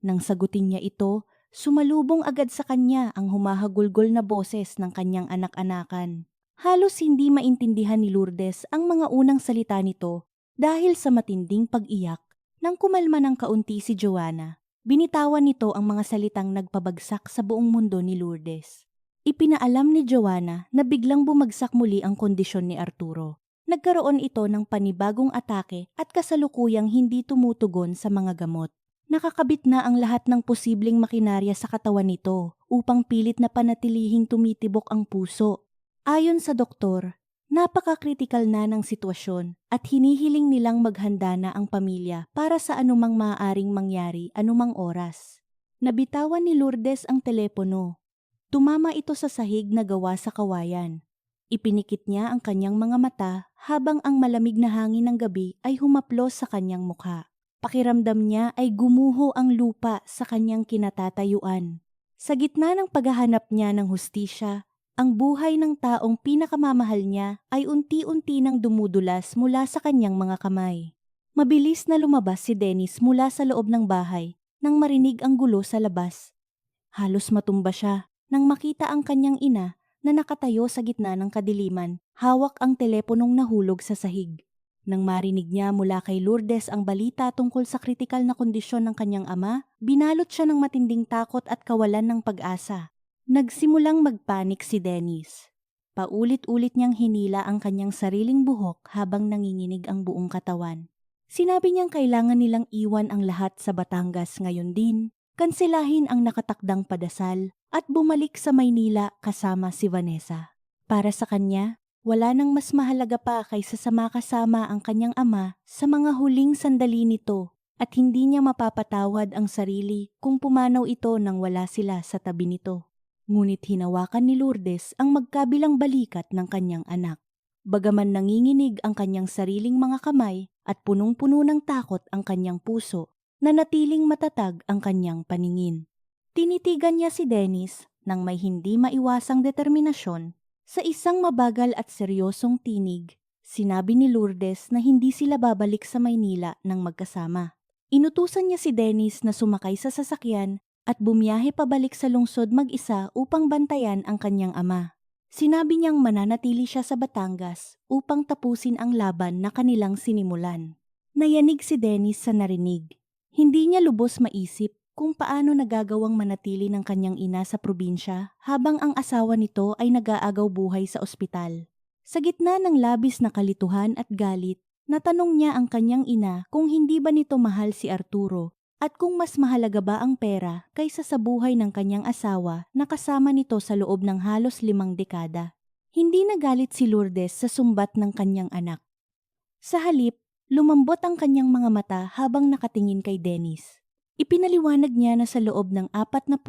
Nang sagutin niya ito, sumalubong agad sa kanya ang humahagulgol na boses ng kanyang anak-anakan. Halos hindi maintindihan ni Lourdes ang mga unang salita nito dahil sa matinding pag-iyak. Nang kumalma ng kaunti si Joanna, binitawan nito ang mga salitang nagpabagsak sa buong mundo ni Lourdes. Ipinaalam ni Joanna na biglang bumagsak muli ang kondisyon ni Arturo. Nagkaroon ito ng panibagong atake at kasalukuyang hindi tumutugon sa mga gamot. Nakakabit na ang lahat ng posibleng makinarya sa katawan nito upang pilit na panatilihing tumitibok ang puso. Ayon sa doktor, napaka-kritikal na ng sitwasyon at hinihiling nilang maghanda na ang pamilya para sa anumang maaaring mangyari anumang oras. Nabitawan ni Lourdes ang telepono. Tumama ito sa sahig na gawa sa kawayan. Ipinikit niya ang kanyang mga mata habang ang malamig na hangin ng gabi ay humaplos sa kanyang mukha. Pakiramdam niya ay gumuho ang lupa sa kanyang kinatatayuan. Sa gitna ng paghahanap niya ng hustisya, ang buhay ng taong pinakamamahal niya ay unti-unti nang dumudulas mula sa kanyang mga kamay. Mabilis na lumabas si Dennis mula sa loob ng bahay nang marinig ang gulo sa labas. Halos matumba siya nang makita ang kanyang ina na nakatayo sa gitna ng kadiliman, hawak ang teleponong nahulog sa sahig. Nang marinig niya mula kay Lourdes ang balita tungkol sa kritikal na kondisyon ng kanyang ama, binalot siya ng matinding takot at kawalan ng pag-asa. Nagsimulang magpanik si Dennis. Paulit-ulit niyang hinila ang kanyang sariling buhok habang nanginginig ang buong katawan. Sinabi niyang kailangan nilang iwan ang lahat sa Batangas ngayon din, kanselahin ang nakatakdang padasal, at bumalik sa Maynila kasama si Vanessa. Para sa kanya, wala nang mas mahalaga pa kaysa sa makasama ang kanyang ama sa mga huling sandali nito at hindi niya mapapatawad ang sarili kung pumanaw ito nang wala sila sa tabi nito. Ngunit hinawakan ni Lourdes ang magkabilang balikat ng kanyang anak. Bagaman nanginginig ang kanyang sariling mga kamay at punong-puno ng takot ang kanyang puso, nanatiling matatag ang kanyang paningin. Tinitigan niya si Dennis nang may hindi maiwasang determinasyon. Sa isang mabagal at seryosong tinig, sinabi ni Lourdes na hindi sila babalik sa Maynila nang magkasama. Inutusan niya si Dennis na sumakay sa sasakyan at bumiyahe pabalik sa lungsod mag-isa upang bantayan ang kanyang ama. Sinabi niyang mananatili siya sa Batangas upang tapusin ang laban na kanilang sinimulan. Nayanig si Dennis sa narinig. Hindi niya lubos maisip kung paano nagagawang manatili ng kanyang ina sa probinsya habang ang asawa nito ay nag-aagaw buhay sa ospital. Sa gitna ng labis na kalituhan at galit, natanong niya ang kanyang ina kung hindi ba nito mahal si Arturo at kung mas mahalaga ba ang pera kaysa sa buhay ng kanyang asawa na kasama nito sa loob ng halos 5 dekada. Hindi nagalit si Lourdes sa sumbat ng kanyang anak. Sa halip, lumambot ang kanyang mga mata habang nakatingin kay Dennis. Ipinaliwanag niya na sa loob ng 48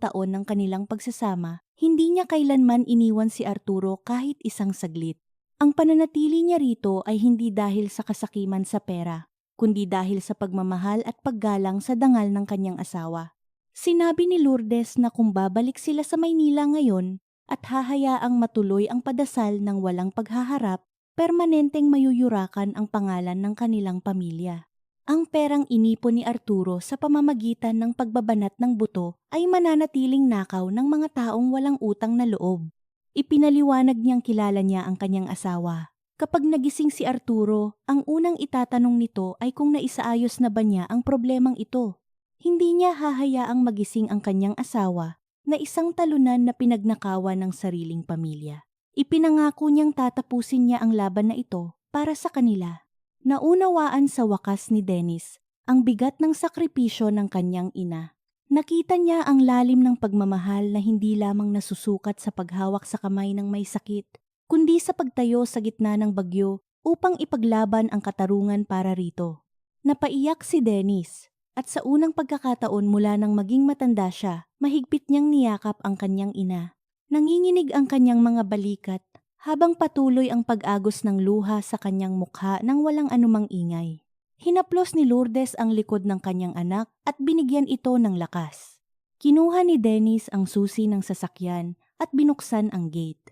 taon ng kanilang pagsasama, hindi niya kailanman iniwan si Arturo kahit isang saglit. Ang pananatili niya rito ay hindi dahil sa kasakiman sa pera, kundi dahil sa pagmamahal at paggalang sa dangal ng kanyang asawa. Sinabi ni Lourdes na kung babalik sila sa Maynila ngayon at hahayaang matuloy ang padasal ng walang paghaharap, permanenteng mayuyurakan ang pangalan ng kanilang pamilya. Ang perang inipon ni Arturo sa pamamagitan ng pagbabanat ng buto ay mananatiling nakaw ng mga taong walang utang na loob. Ipinaliwanag niyang kilala niya ang kanyang asawa. Kapag nagising si Arturo, ang unang itatanong nito ay kung naisaayos na ba niya ang problemang ito. Hindi niya hahayaang magising ang kanyang asawa na isang talunan na pinagnakawan ng sariling pamilya. Ipinangako niyang tatapusin niya ang laban na ito para sa kanila. Naunawaan sa wakas ni Dennis ang bigat ng sakripisyo ng kanyang ina. Nakita niya ang lalim ng pagmamahal na hindi lamang nasusukat sa paghawak sa kamay ng may sakit, kundi sa pagtayo sa gitna ng bagyo upang ipaglaban ang katarungan para rito. Napaiyak si Dennis at sa unang pagkakataon mula nang maging matanda siya, mahigpit niyang niyakap ang kanyang ina. Nanginginig ang kanyang mga balikat habang patuloy ang pag-agos ng luha sa kanyang mukha nang walang anumang ingay. Hinaplos ni Lourdes ang likod ng kanyang anak at binigyan ito ng lakas. Kinuha ni Dennis ang susi ng sasakyan at binuksan ang gate.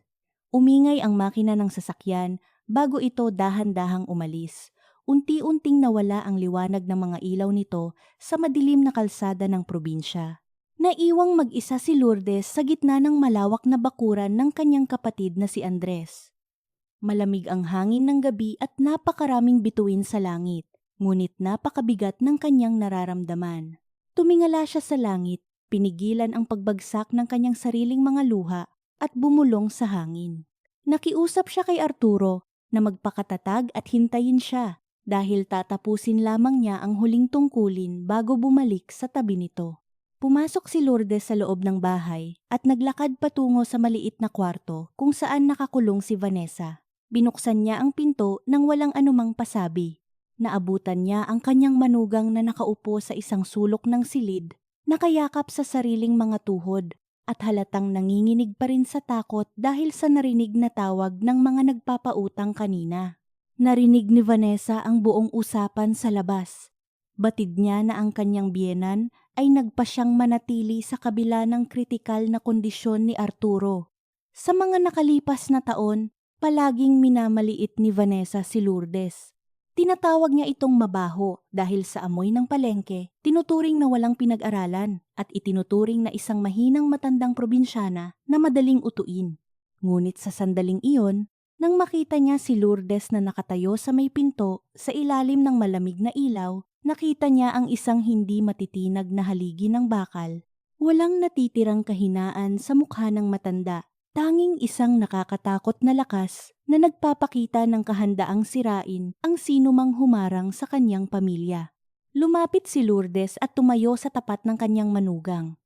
Umingay ang makina ng sasakyan bago ito dahan-dahang umalis. Unti-unting nawala ang liwanag ng mga ilaw nito sa madilim na kalsada ng probinsya. Naiwang mag-isa si Lourdes sa gitna ng malawak na bakuran ng kanyang kapatid na si Andres. Malamig ang hangin ng gabi at napakaraming bituin sa langit, ngunit napakabigat ng kanyang nararamdaman. Tumingala siya sa langit, pinigilan ang pagbagsak ng kanyang sariling mga luha at bumulong sa hangin. Nakiusap siya kay Arturo na magpakatatag at hintayin siya dahil tatapusin lamang niya ang huling tungkulin bago bumalik sa tabi nito. Pumasok si Lourdes sa loob ng bahay at naglakad patungo sa maliit na kwarto kung saan nakakulong si Vanessa. Binuksan niya ang pinto nang walang anumang pasabi. Naabutan niya ang kanyang manugang na nakaupo sa isang sulok ng silid, nakayakap sa sariling mga tuhod at halatang nanginginig pa rin sa takot dahil sa narinig na tawag ng mga nagpapautang kanina. Narinig ni Vanessa ang buong usapan sa labas. Batid niya na ang kanyang biyenan ay nagpasyang manatili sa kabila ng kritikal na kondisyon ni Arturo. Sa mga nakalipas na taon, palaging minamaliit ni Vanessa si Lourdes. Tinatawag niya itong mabaho dahil sa amoy ng palengke, tinuturing na walang pinag-aralan at itinuturing na isang mahinang matandang probinsyana na madaling utuin. Ngunit sa sandaling iyon, nang makita niya si Lourdes na nakatayo sa may pinto sa ilalim ng malamig na ilaw, nakita niya ang isang hindi matitinag na haligi ng bakal. Walang natitirang kahinaan sa mukha ng matanda. Tanging isang nakakatakot na lakas na nagpapakita ng kahandaang sirain ang sinumang humarang sa kanyang pamilya. Lumapit si Lourdes at tumayo sa tapat ng kanyang manugang.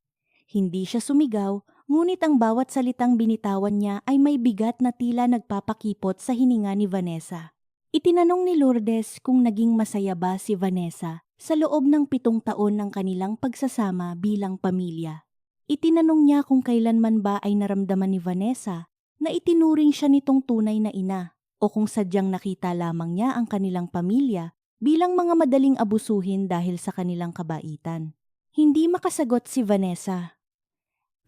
Hindi siya sumigaw, ngunit ang bawat salitang binitawan niya ay may bigat na tila nagpapakipot sa hininga ni Vanessa. Itinanong ni Lourdes kung naging masaya ba si Vanessa sa loob ng 7 taon ng kanilang pagsasama bilang pamilya. Itinanong niya kung kailanman ba ay naramdaman ni Vanessa na itinuring siya nitong tunay na ina o kung sadyang nakita lamang niya ang kanilang pamilya bilang mga madaling abusuhin dahil sa kanilang kabaitan. Hindi makasagot si Vanessa.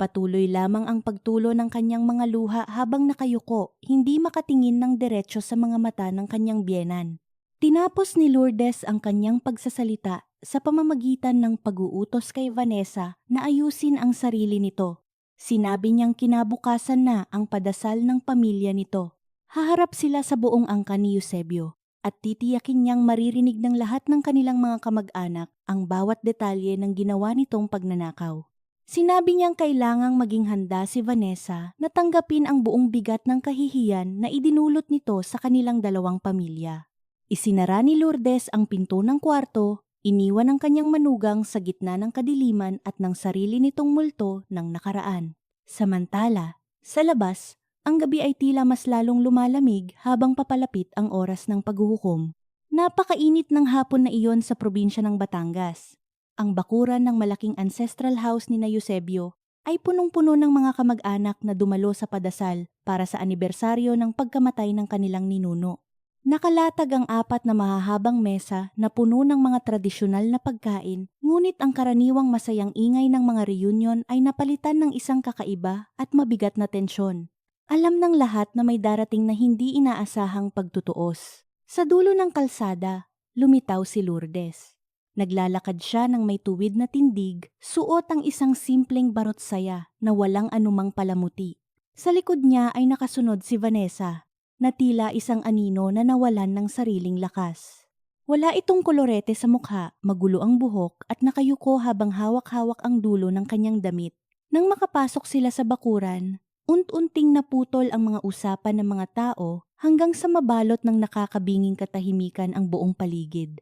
Patuloy lamang ang pagtulo ng kanyang mga luha habang nakayuko, hindi makatingin ng diretso sa mga mata ng kanyang biyenan. Tinapos ni Lourdes ang kanyang pagsasalita sa pamamagitan ng pag-uutos kay Vanessa na ayusin ang sarili nito. Sinabi niyang kinabukasan na ang padasal ng pamilya nito. Haharap sila sa buong angkan ni Eusebio. at titiyakin niyang maririnig ng lahat ng kanilang mga kamag-anak ang bawat detalye ng ginawa nitong pagnanakaw. Sinabi niyang kailangang maging handa si Vanessa na tanggapin ang buong bigat ng kahihiyan na idinulot nito sa kanilang dalawang pamilya. Isinara ni Lourdes ang pinto ng kwarto, iniwan ang kanyang manugang sa gitna ng kadiliman at ng sarili nitong multo ng nakaraan. Samantala, sa labas, ang gabi ay tila mas lalong lumalamig habang papalapit ang oras ng paghuhukom. Napakainit ng hapon na iyon sa probinsya ng Batangas. Ang bakuran ng malaking ancestral house ni Eusebio ay punong-puno ng mga kamag-anak na dumalo sa padasal para sa anibersaryo ng pagkamatay ng kanilang ninuno. Nakalatag ang 4 na mahahabang mesa na puno ng mga tradisyonal na pagkain, ngunit ang karaniwang masayang ingay ng mga reunion ay napalitan ng isang kakaiba at mabigat na tensyon. Alam ng lahat na may darating na hindi inaasahang pagtutuos. Sa dulo ng kalsada, lumitaw si Lourdes. Naglalakad siya ng may tuwid na tindig, suot ang isang simpleng barot saya na walang anumang palamuti. Sa likod niya ay nakasunod si Vanessa, na tila isang anino na nawalan ng sariling lakas. Wala itong kolorete sa mukha, magulo ang buhok at nakayuko habang hawak-hawak ang dulo ng kanyang damit. Nang makapasok sila sa bakuran, unti-unting naputol ang mga usapan ng mga tao hanggang sa mabalot ng nakakabinging katahimikan ang buong paligid.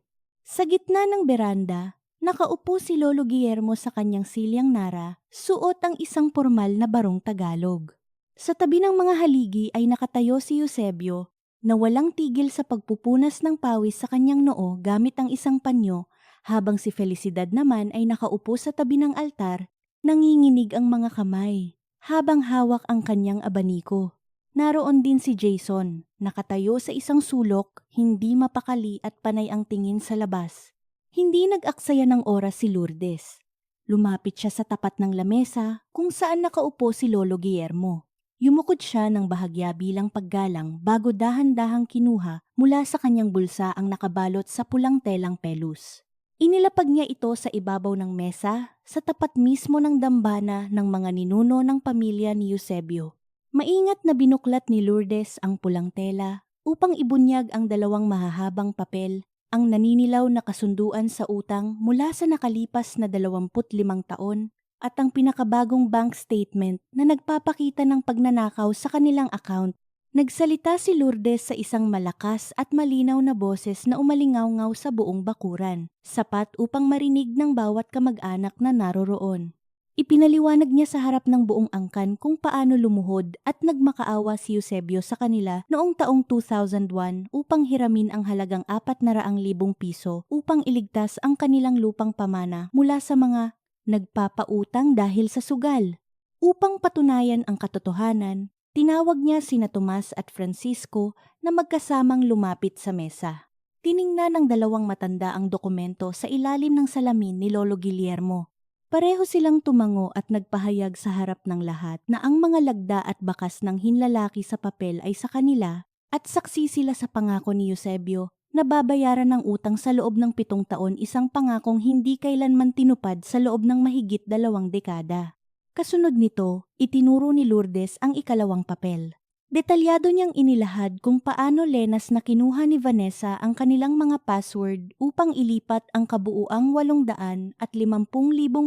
Sa gitna ng beranda, nakaupo si Lolo Guillermo sa kanyang silyang nara, suot ang isang pormal na barong Tagalog. Sa tabi ng mga haligi ay nakatayo si Eusebio na walang tigil sa pagpupunas ng pawis sa kanyang noo gamit ang isang panyo, habang si Felicidad naman ay nakaupo sa tabi ng altar, nanginginig ang mga kamay, habang hawak ang kanyang abaniko. Naroon din si Jason, nakatayo sa isang sulok, hindi mapakali at panay ang tingin sa labas. Hindi nag-aksaya ng oras si Lourdes. Lumapit siya sa tapat ng lamesa kung saan nakaupo si Lolo Guillermo. Yumukod siya ng bahagya bilang paggalang bago dahan-dahang kinuha mula sa kanyang bulsa ang nakabalot sa pulang telang pelus. Inilapag niya ito sa ibabaw ng mesa, sa tapat mismo ng dambana ng mga ninuno ng pamilya ni Eusebio. Maingat na binuklat ni Lourdes ang pulang tela upang ibunyag ang 2 mahahabang papel, ang naninilaw na kasunduan sa utang mula sa nakalipas na 25 taon at ang pinakabagong bank statement na nagpapakita ng pagnanakaw sa kanilang account. Nagsalita si Lourdes sa isang malakas at malinaw na boses na umalingaw-ngaw sa buong bakuran, sapat upang marinig ng bawat kamag-anak na naroroon. Ipinaliwanag niya sa harap ng buong angkan kung paano lumuhod at nagmakaawa si Eusebio sa kanila noong taong 2001 upang hiramin ang halagang 400,000 piso upang iligtas ang kanilang lupang pamana mula sa mga nagpapautang dahil sa sugal. Upang patunayan ang katotohanan, tinawag niya sina Tomas at Francisco na magkasamang lumapit sa mesa. Tiningnan ng 2 matanda ang dokumento sa ilalim ng salamin ni Lolo Guillermo. Pareho silang tumango at nagpahayag sa harap ng lahat na ang mga lagda at bakas ng hinlalaki sa papel ay sa kanila at saksi sila sa pangako ni Eusebio na babayaran ng utang sa loob ng 7 taon, isang pangakong hindi kailanman tinupad sa loob ng mahigit 2 dekada. Kasunod nito, itinuro ni Lourdes ang ikalawang papel. Detalyado niyang inilahad kung paano lenas na kinuha ni Vanessa ang kanilang mga password upang ilipat ang kabuuang 850,000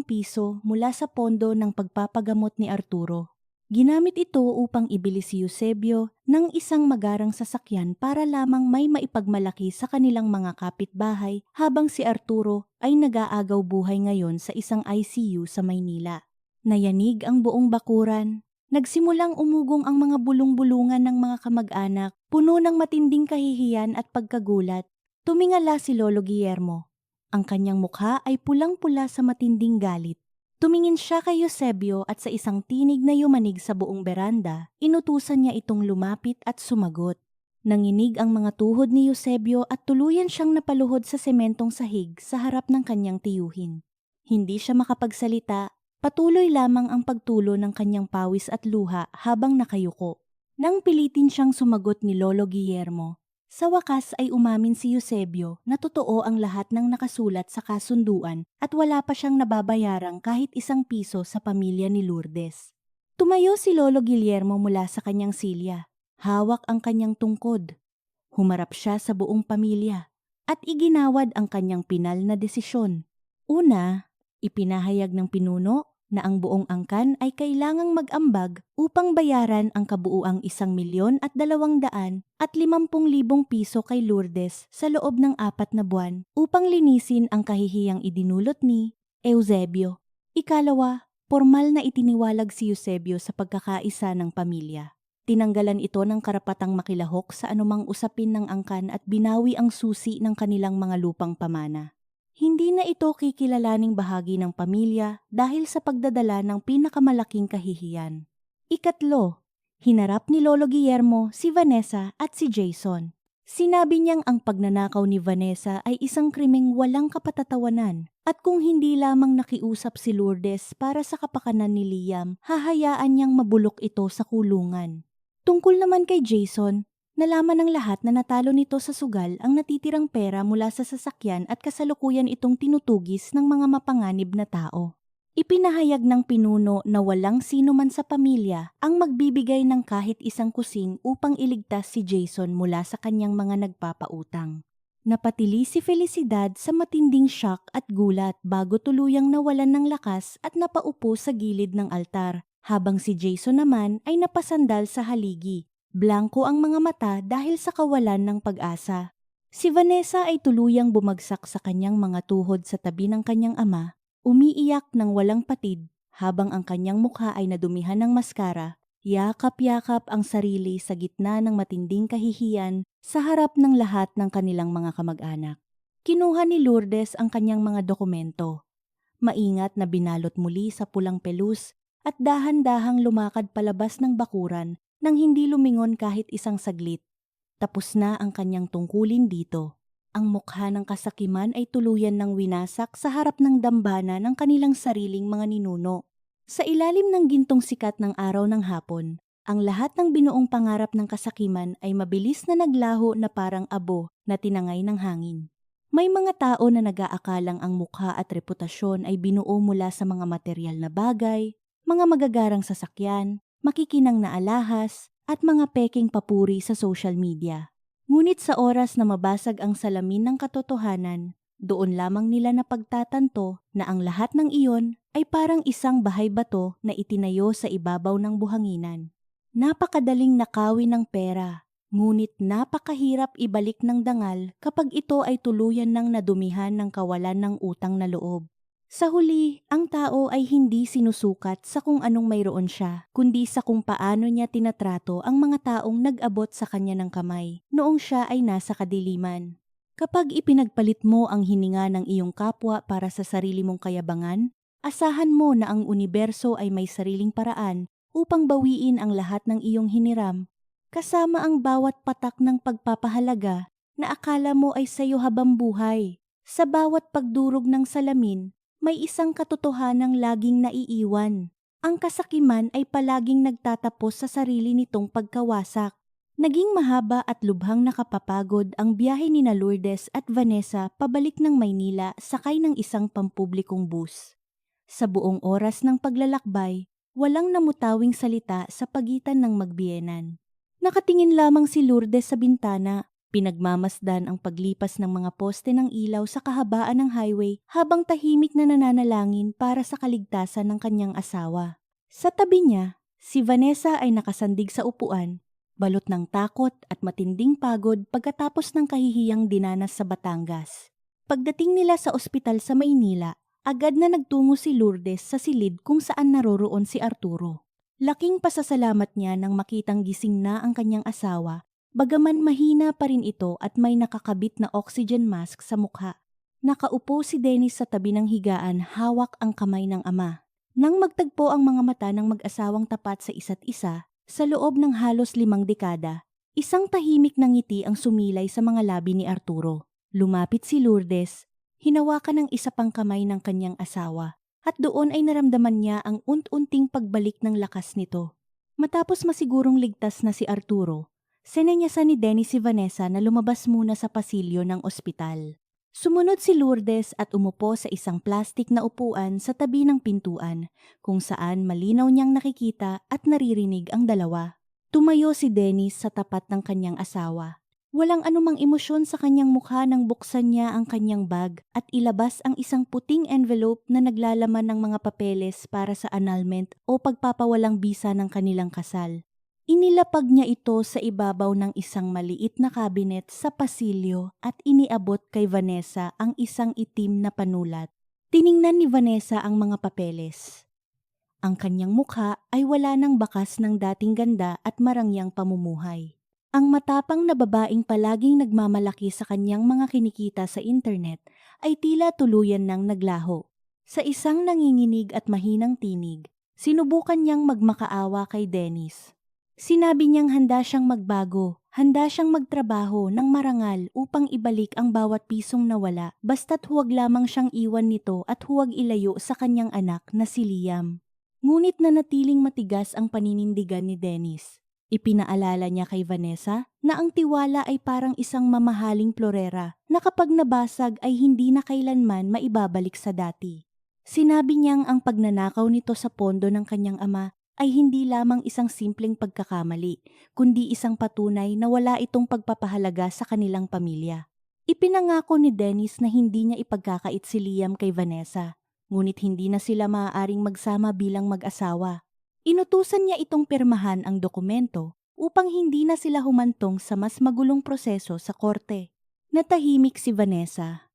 piso mula sa pondo ng pagpapagamot ni Arturo. Ginamit ito upang ibili si Eusebio ng isang magarang sasakyan para lamang may maipagmalaki sa kanilang mga kapitbahay habang si Arturo ay nag-aagaw buhay ngayon sa isang ICU sa Maynila. Nayanig ang buong bakuran. Nagsimulang umugong ang mga bulong-bulungan ng mga kamag-anak, puno ng matinding kahihiyan at pagkagulat. Tumingala si Lolo Guillermo. Ang kanyang mukha ay pulang-pula sa matinding galit. Tumingin siya kay Eusebio at sa isang tinig na yumanig sa buong beranda, inutusan niya itong lumapit at sumagot. Nanginig ang mga tuhod ni Eusebio at tuluyan siyang napaluhod sa sementong sahig sa harap ng kanyang tiyuhin. Hindi siya makapagsalita. Patuloy lamang ang pagtulo ng kanyang pawis at luha habang nakayuko. Nang pilitin siyang sumagot ni Lolo Guillermo, sa wakas ay umamin si Eusebio na totoo ang lahat ng nakasulat sa kasunduan at wala pa siyang nababayarang kahit 1 piso sa pamilya ni Lourdes. Tumayo si Lolo Guillermo mula sa kanyang silya. Hawak ang kanyang tungkod. Humarap siya sa buong pamilya at iginawad ang kanyang pinal na desisyon. Una, ipinahayag ng pinuno na ang buong angkan ay kailangang mag-ambag upang bayaran ang kabuuang 1,250,000 piso kay Lourdes sa loob ng 4 na buwan upang linisin ang kahihiyang idinulot ni Eusebio. Ikalawa, formal na itiniwalag si Eusebio sa pagkakaisa ng pamilya. Tinanggalan ito ng karapatang makilahok sa anumang usapin ng angkan at binawi ang susi ng kanilang mga lupang pamana. Hindi na ito kikilalaning bahagi ng pamilya dahil sa pagdadala ng pinakamalaking kahihiyan. Ikatlo, hinarap ni Lolo Guillermo si Vanessa at si Jason. Sinabi niyang ang pagnanakaw ni Vanessa ay isang krimeng walang kapatatawanan at kung hindi lamang nakiusap si Lourdes para sa kapakanan ni Liam, hahayaan niyang mabulok ito sa kulungan. Tungkol naman kay Jason, nalaman ng lahat na natalo nito sa sugal ang natitirang pera mula sa sasakyan at kasalukuyan itong tinutugis ng mga mapanganib na tao. Ipinahayag ng pinuno na walang sino man sa pamilya ang magbibigay ng kahit isang kusing upang iligtas si Jason mula sa kanyang mga nagpapautang. Napatili si Felicidad sa matinding shock at gulat bago tuluyang nawalan ng lakas at napaupo sa gilid ng altar, habang si Jason naman ay napasandal sa haligi. Blanko ang mga mata dahil sa kawalan ng pag-asa. Si Vanessa ay tuluyang bumagsak sa kanyang mga tuhod sa tabi ng kanyang ama, umiiyak ng walang patid habang ang kanyang mukha ay nadumihan ng maskara, yakap-yakap ang sarili sa gitna ng matinding kahihiyan sa harap ng lahat ng kanilang mga kamag-anak. Kinuha ni Lourdes ang kanyang mga dokumento. Maingat na binalot muli sa pulang pelus at dahan-dahang lumakad palabas ng bakuran nang hindi lumingon kahit isang saglit. Tapos na ang kanyang tungkulin dito. Ang mukha ng kasakiman ay tuluyan ng winasak sa harap ng dambana ng kanilang sariling mga ninuno. Sa ilalim ng gintong sikat ng araw ng hapon, ang lahat ng binuong pangarap ng kasakiman ay mabilis na naglaho na parang abo na tinangay ng hangin. May mga tao na nag-aakalang ang mukha at reputasyon ay binuo mula sa mga materyal na bagay, mga magagarang sasakyan, makikinang na alahas, at mga peking papuri sa social media. Ngunit sa oras na mabasag ang salamin ng katotohanan, doon lamang nila napagtatanto na ang lahat ng iyon ay parang isang bahay-bato na itinayo sa ibabaw ng buhanginan. Napakadaling nakawin ng pera, ngunit napakahirap ibalik ng dangal kapag ito ay tuluyan ng nadumihan ng kawalan ng utang na loob. Sa huli, ang tao ay hindi sinusukat sa kung anong mayroon siya, kundi sa kung paano niya tinatrato ang mga taong nag-abot sa kanya ng kamay noong siya ay nasa kadiliman. Kapag ipinagpalit mo ang hininga ng iyong kapwa para sa sarili mong kayabangan, asahan mo na ang universo ay may sariling paraan upang bawiin ang lahat ng iyong hiniram, kasama ang bawat patak ng pagpapahalaga na akala mo ay sayo habang buhay. Sa bawat pagdurog ng salamin, may isang katotohanang laging naiiwan. Ang kasakiman ay palaging nagtatapos sa sarili nitong pagkawasak. Naging mahaba at lubhang nakapapagod ang biyahe ni na Lourdes at Vanessa pabalik ng Maynila sakay ng isang pampublikong bus. Sa buong oras ng paglalakbay, walang namutawing salita sa pagitan ng magbiyenan. Nakatingin lamang si Lourdes sa bintana. Pinagmamasdan ang paglipas ng mga poste ng ilaw sa kahabaan ng highway habang tahimik na nananalangin para sa kaligtasan ng kanyang asawa. Sa tabi niya, si Vanessa ay nakasandig sa upuan, balot ng takot at matinding pagod pagkatapos ng kahihiyang dinanas sa Batangas. Pagdating nila sa ospital sa Maynila, agad na nagtungo si Lourdes sa silid kung saan naroroon si Arturo. Laking pasasalamat niya nang makitang gising na ang kanyang asawa. Bagaman mahina pa rin ito at may nakakabit na oxygen mask sa mukha. Nakaupo si Dennis sa tabi ng higaan, hawak ang kamay ng ama. Nang magtagpo ang mga mata ng mag-asawang tapat sa isa't isa, sa loob ng halos 5 dekada, isang tahimik na ngiti ang sumilay sa mga labi ni Arturo. Lumapit si Lourdes, hinawakan ng isa pang kamay ng kanyang asawa, at doon ay naramdaman niya ang unt-unting pagbalik ng lakas nito. Matapos masigurong ligtas na si Arturo, sinenyasan ni Dennis si Vanessa na lumabas muna sa pasilyo ng ospital. Sumunod si Lourdes at umupo sa isang plastik na upuan sa tabi ng pintuan kung saan malinaw niyang nakikita at naririnig ang dalawa. Tumayo si Dennis sa tapat ng kanyang asawa. Walang anumang emosyon sa kanyang mukha nang buksan niya ang kanyang bag at ilabas ang isang puting envelope na naglalaman ng mga papeles para sa annulment o pagpapawalang bisa ng kanilang kasal. Inilapag niya ito sa ibabaw ng isang maliit na cabinet sa pasilyo at iniabot kay Vanessa ang isang itim na panulat. Tiningnan ni Vanessa ang mga papeles. Ang kanyang mukha ay wala ng bakas ng dating ganda at marangyang pamumuhay. Ang matapang na babaeng palaging nagmamalaki sa kanyang mga kinikita sa internet ay tila tuluyan ng naglaho. Sa isang nanginginig at mahinang tinig, sinubukan niyang magmakaawa kay Dennis. Sinabi niyang handa siyang magbago, handa siyang magtrabaho ng marangal upang ibalik ang bawat pisong nawala basta't huwag lamang siyang iwan nito at huwag ilayo sa kanyang anak na si Liam. Ngunit nanatiling matigas ang paninindigan ni Dennis. Ipinaalala niya kay Vanessa na ang tiwala ay parang isang mamahaling florera na kapag nabasag ay hindi na kailanman maibabalik sa dati. Sinabi niyang ang pagnanakaw nito sa pondo ng kanyang ama ay hindi lamang isang simpleng pagkakamali, kundi isang patunay na wala itong pagpapahalaga sa kanilang pamilya. Ipinangako ni Dennis na hindi niya ipagkakait si Liam kay Vanessa, ngunit hindi na sila maaaring magsama bilang mag-asawa. Inutusan niya itong pirmahan ang dokumento upang hindi na sila humantong sa mas magulong proseso sa korte. Natahimik si Vanessa.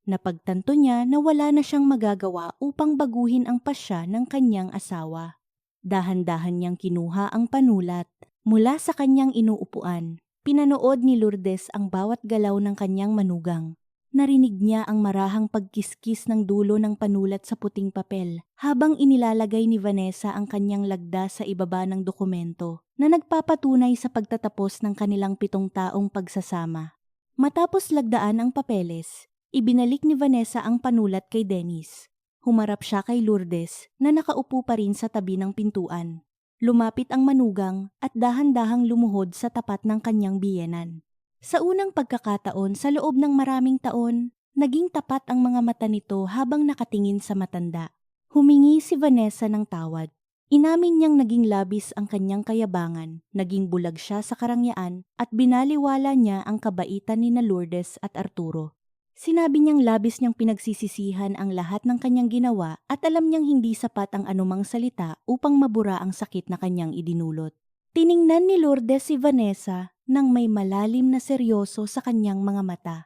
Napagtanto niya na wala na siyang magagawa upang baguhin ang pasya ng kanyang asawa. Dahan-dahan niyang kinuha ang panulat mula sa kanyang inuupuan. Pinanood ni Lourdes ang bawat galaw ng kanyang manugang. Narinig niya ang marahang pagkiskis ng dulo ng panulat sa puting papel habang inilalagay ni Vanessa ang kanyang lagda sa ibaba ng dokumento na nagpapatunay sa pagtatapos ng kanilang 7 taong pagsasama. Matapos lagdaan ang papeles, ibinalik ni Vanessa ang panulat kay Dennis. Humarap siya kay Lourdes na nakaupo pa rin sa tabi ng pintuan. Lumapit ang manugang at dahan-dahang lumuhod sa tapat ng kanyang biyenan. Sa unang pagkakataon sa loob ng maraming taon, naging tapat ang mga mata nito habang nakatingin sa matanda. Humingi si Vanessa ng tawad. Inamin niyang naging labis ang kanyang kayabangan, naging bulag siya sa karangyaan at binaliwala niya ang kabaitan ni Lourdes at Arturo. Sinabi niyang labis niyang pinagsisisihan ang lahat ng kanyang ginawa at alam niyang hindi sapat ang anumang salita upang mabura ang sakit na kanyang idinulot. Tiningnan ni Lourdes si Vanessa nang may malalim na seryoso sa kanyang mga mata.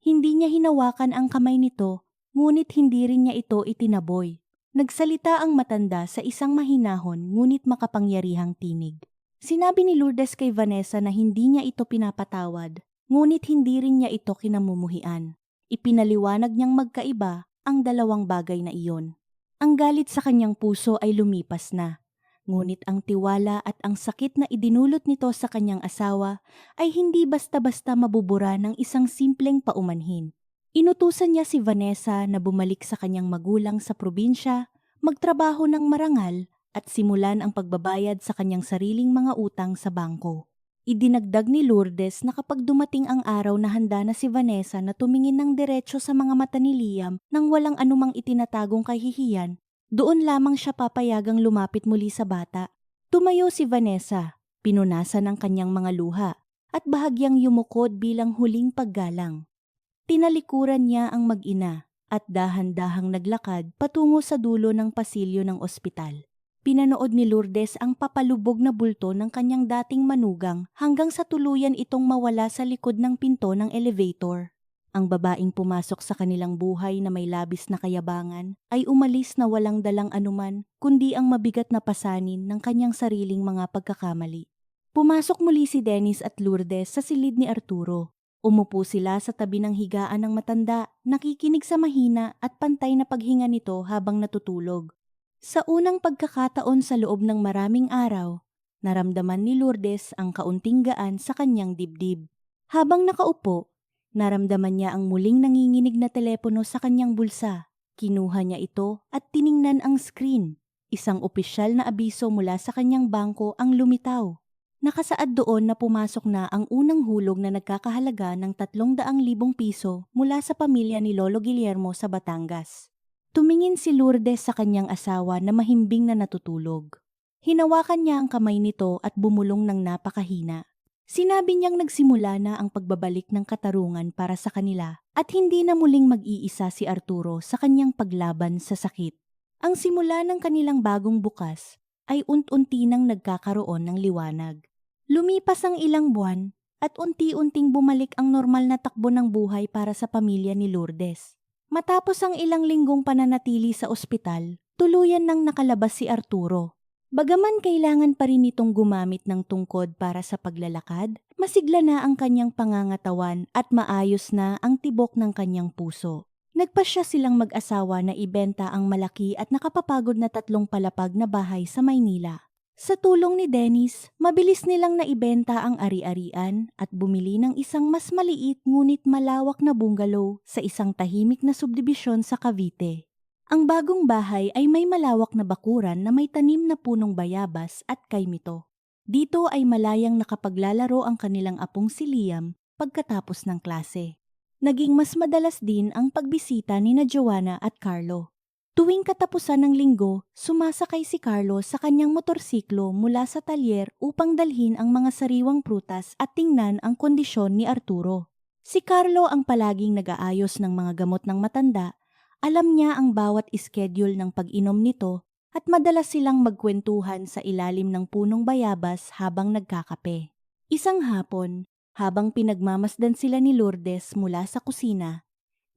Hindi niya hinawakan ang kamay nito, ngunit hindi rin niya ito itinaboy. Nagsalita ang matanda sa isang mahinahon ngunit makapangyarihang tinig. Sinabi ni Lourdes kay Vanessa na hindi niya ito pinapatawad, ngunit hindi rin niya ito kinamumuhian. Ipinaliwanag niyang magkaiba ang dalawang bagay na iyon. Ang galit sa kanyang puso ay lumipas na. Ngunit ang tiwala at ang sakit na idinulot nito sa kanyang asawa ay hindi basta-basta mabubura ng isang simpleng paumanhin. Inutusan niya si Vanessa na bumalik sa kanyang magulang sa probinsya, magtrabaho ng marangal at simulan ang pagbabayad sa kanyang sariling mga utang sa bangko. Idinagdag ni Lourdes na kapag dumating ang araw na handa na si Vanessa na tumingin ng diretso sa mga mata ni Liam nang walang anumang itinatagong kahihiyan, doon lamang siya papayagang lumapit muli sa bata. Tumayo si Vanessa, pinunasan ng kanyang mga luha, at bahagyang yumukod bilang huling paggalang. Tinalikuran niya ang mag-ina at dahan-dahang naglakad patungo sa dulo ng pasilyo ng ospital. Pinanood ni Lourdes ang papalubog na bulto ng kanyang dating manugang hanggang sa tuluyan itong mawala sa likod ng pinto ng elevator. Ang babaeng pumasok sa kanilang buhay na may labis na kayabangan ay umalis na walang dalang anuman kundi ang mabigat na pasanin ng kanyang sariling mga pagkakamali. Pumasok muli si Dennis at Lourdes sa silid ni Arturo. Umupo sila sa tabi ng higaan ng matanda, nakikinig sa mahina at pantay na paghinga nito habang natutulog. Sa unang pagkakataon sa loob ng maraming araw, naramdaman ni Lourdes ang kaunting gaan sa kanyang dibdib. Habang nakaupo, naramdaman niya ang muling nanginginig na telepono sa kanyang bulsa. Kinuha niya ito at tiningnan ang screen. Isang opisyal na abiso mula sa kanyang bangko ang lumitaw. Nakasaad doon na pumasok na ang unang hulog na nagkakahalaga ng 300,000 piso mula sa pamilya ni Lolo Guillermo sa Batangas. Tumingin si Lourdes sa kanyang asawa na mahimbing na natutulog. Hinawakan niya ang kamay nito at bumulong ng napakahina. Sinabi niyang nagsimula na ang pagbabalik ng katarungan para sa kanila at hindi na muling mag-iisa si Arturo sa kanyang paglaban sa sakit. Ang simula ng kanilang bagong bukas ay unti-unti nang nagkakaroon ng liwanag. Lumipas ang ilang buwan at unti-unting bumalik ang normal na takbo ng buhay para sa pamilya ni Lourdes. Matapos ang ilang linggong pananatili sa ospital, tuluyan nang nakalabas si Arturo. Bagaman kailangan pa rin itong gumamit ng tungkod para sa paglalakad, masigla na ang kanyang pangangatawan at maayos na ang tibok ng kanyang puso. Nagpasya silang mag-asawa na ibenta ang malaki at nakapapagod na 3 palapag na bahay sa Maynila. Sa tulong ni Dennis, mabilis nilang naibenta ang ari-arian at bumili ng isang mas maliit ngunit malawak na bungalow sa isang tahimik na subdibisyon sa Cavite. Ang bagong bahay ay may malawak na bakuran na may tanim na punong bayabas at kaimito. Dito ay malayang nakapaglalaro ang kanilang apong si Liam pagkatapos ng klase. Naging mas madalas din ang pagbisita ni na Joanna at Carlo. Tuwing katapusan ng linggo, sumasakay si Carlo sa kanyang motorsiklo mula sa talyer upang dalhin ang mga sariwang prutas at tingnan ang kondisyon ni Arturo. Si Carlo ang palaging nag-aayos ng mga gamot ng matanda. Alam niya ang bawat schedule ng pag-inom nito at madalas silang magkwentuhan sa ilalim ng punong bayabas habang nagkakape. Isang hapon, habang pinagmamasdan sila ni Lourdes mula sa kusina,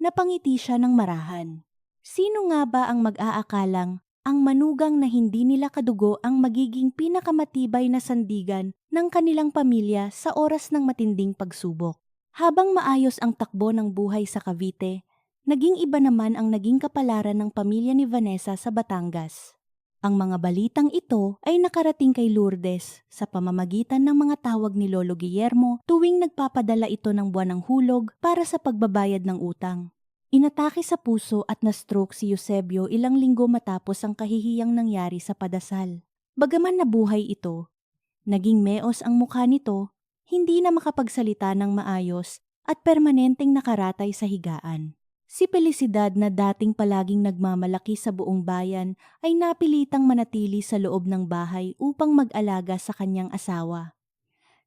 napangiti siya ng marahan. Sino nga ba ang mag-aakalang ang manugang na hindi nila kadugo ang magiging pinakamatibay na sandigan ng kanilang pamilya sa oras ng matinding pagsubok? Habang maayos ang takbo ng buhay sa Cavite, naging iba naman ang naging kapalaran ng pamilya ni Vanessa sa Batangas. Ang mga balitang ito ay nakarating kay Lourdes sa pamamagitan ng mga tawag ni Lolo Guillermo tuwing nagpapadala ito ng buwanang hulog para sa pagbabayad ng utang. Inatake sa puso at na-stroke si Eusebio ilang linggo matapos ang kahihiyang nangyari sa padasal. Bagaman nabuhay ito, naging meos ang mukha nito, hindi na makapagsalita ng maayos at permanenteng nakaratay sa higaan. Si Felicidad na dating palaging nagmamalaki sa buong bayan ay napilitang manatili sa loob ng bahay upang mag-alaga sa kanyang asawa.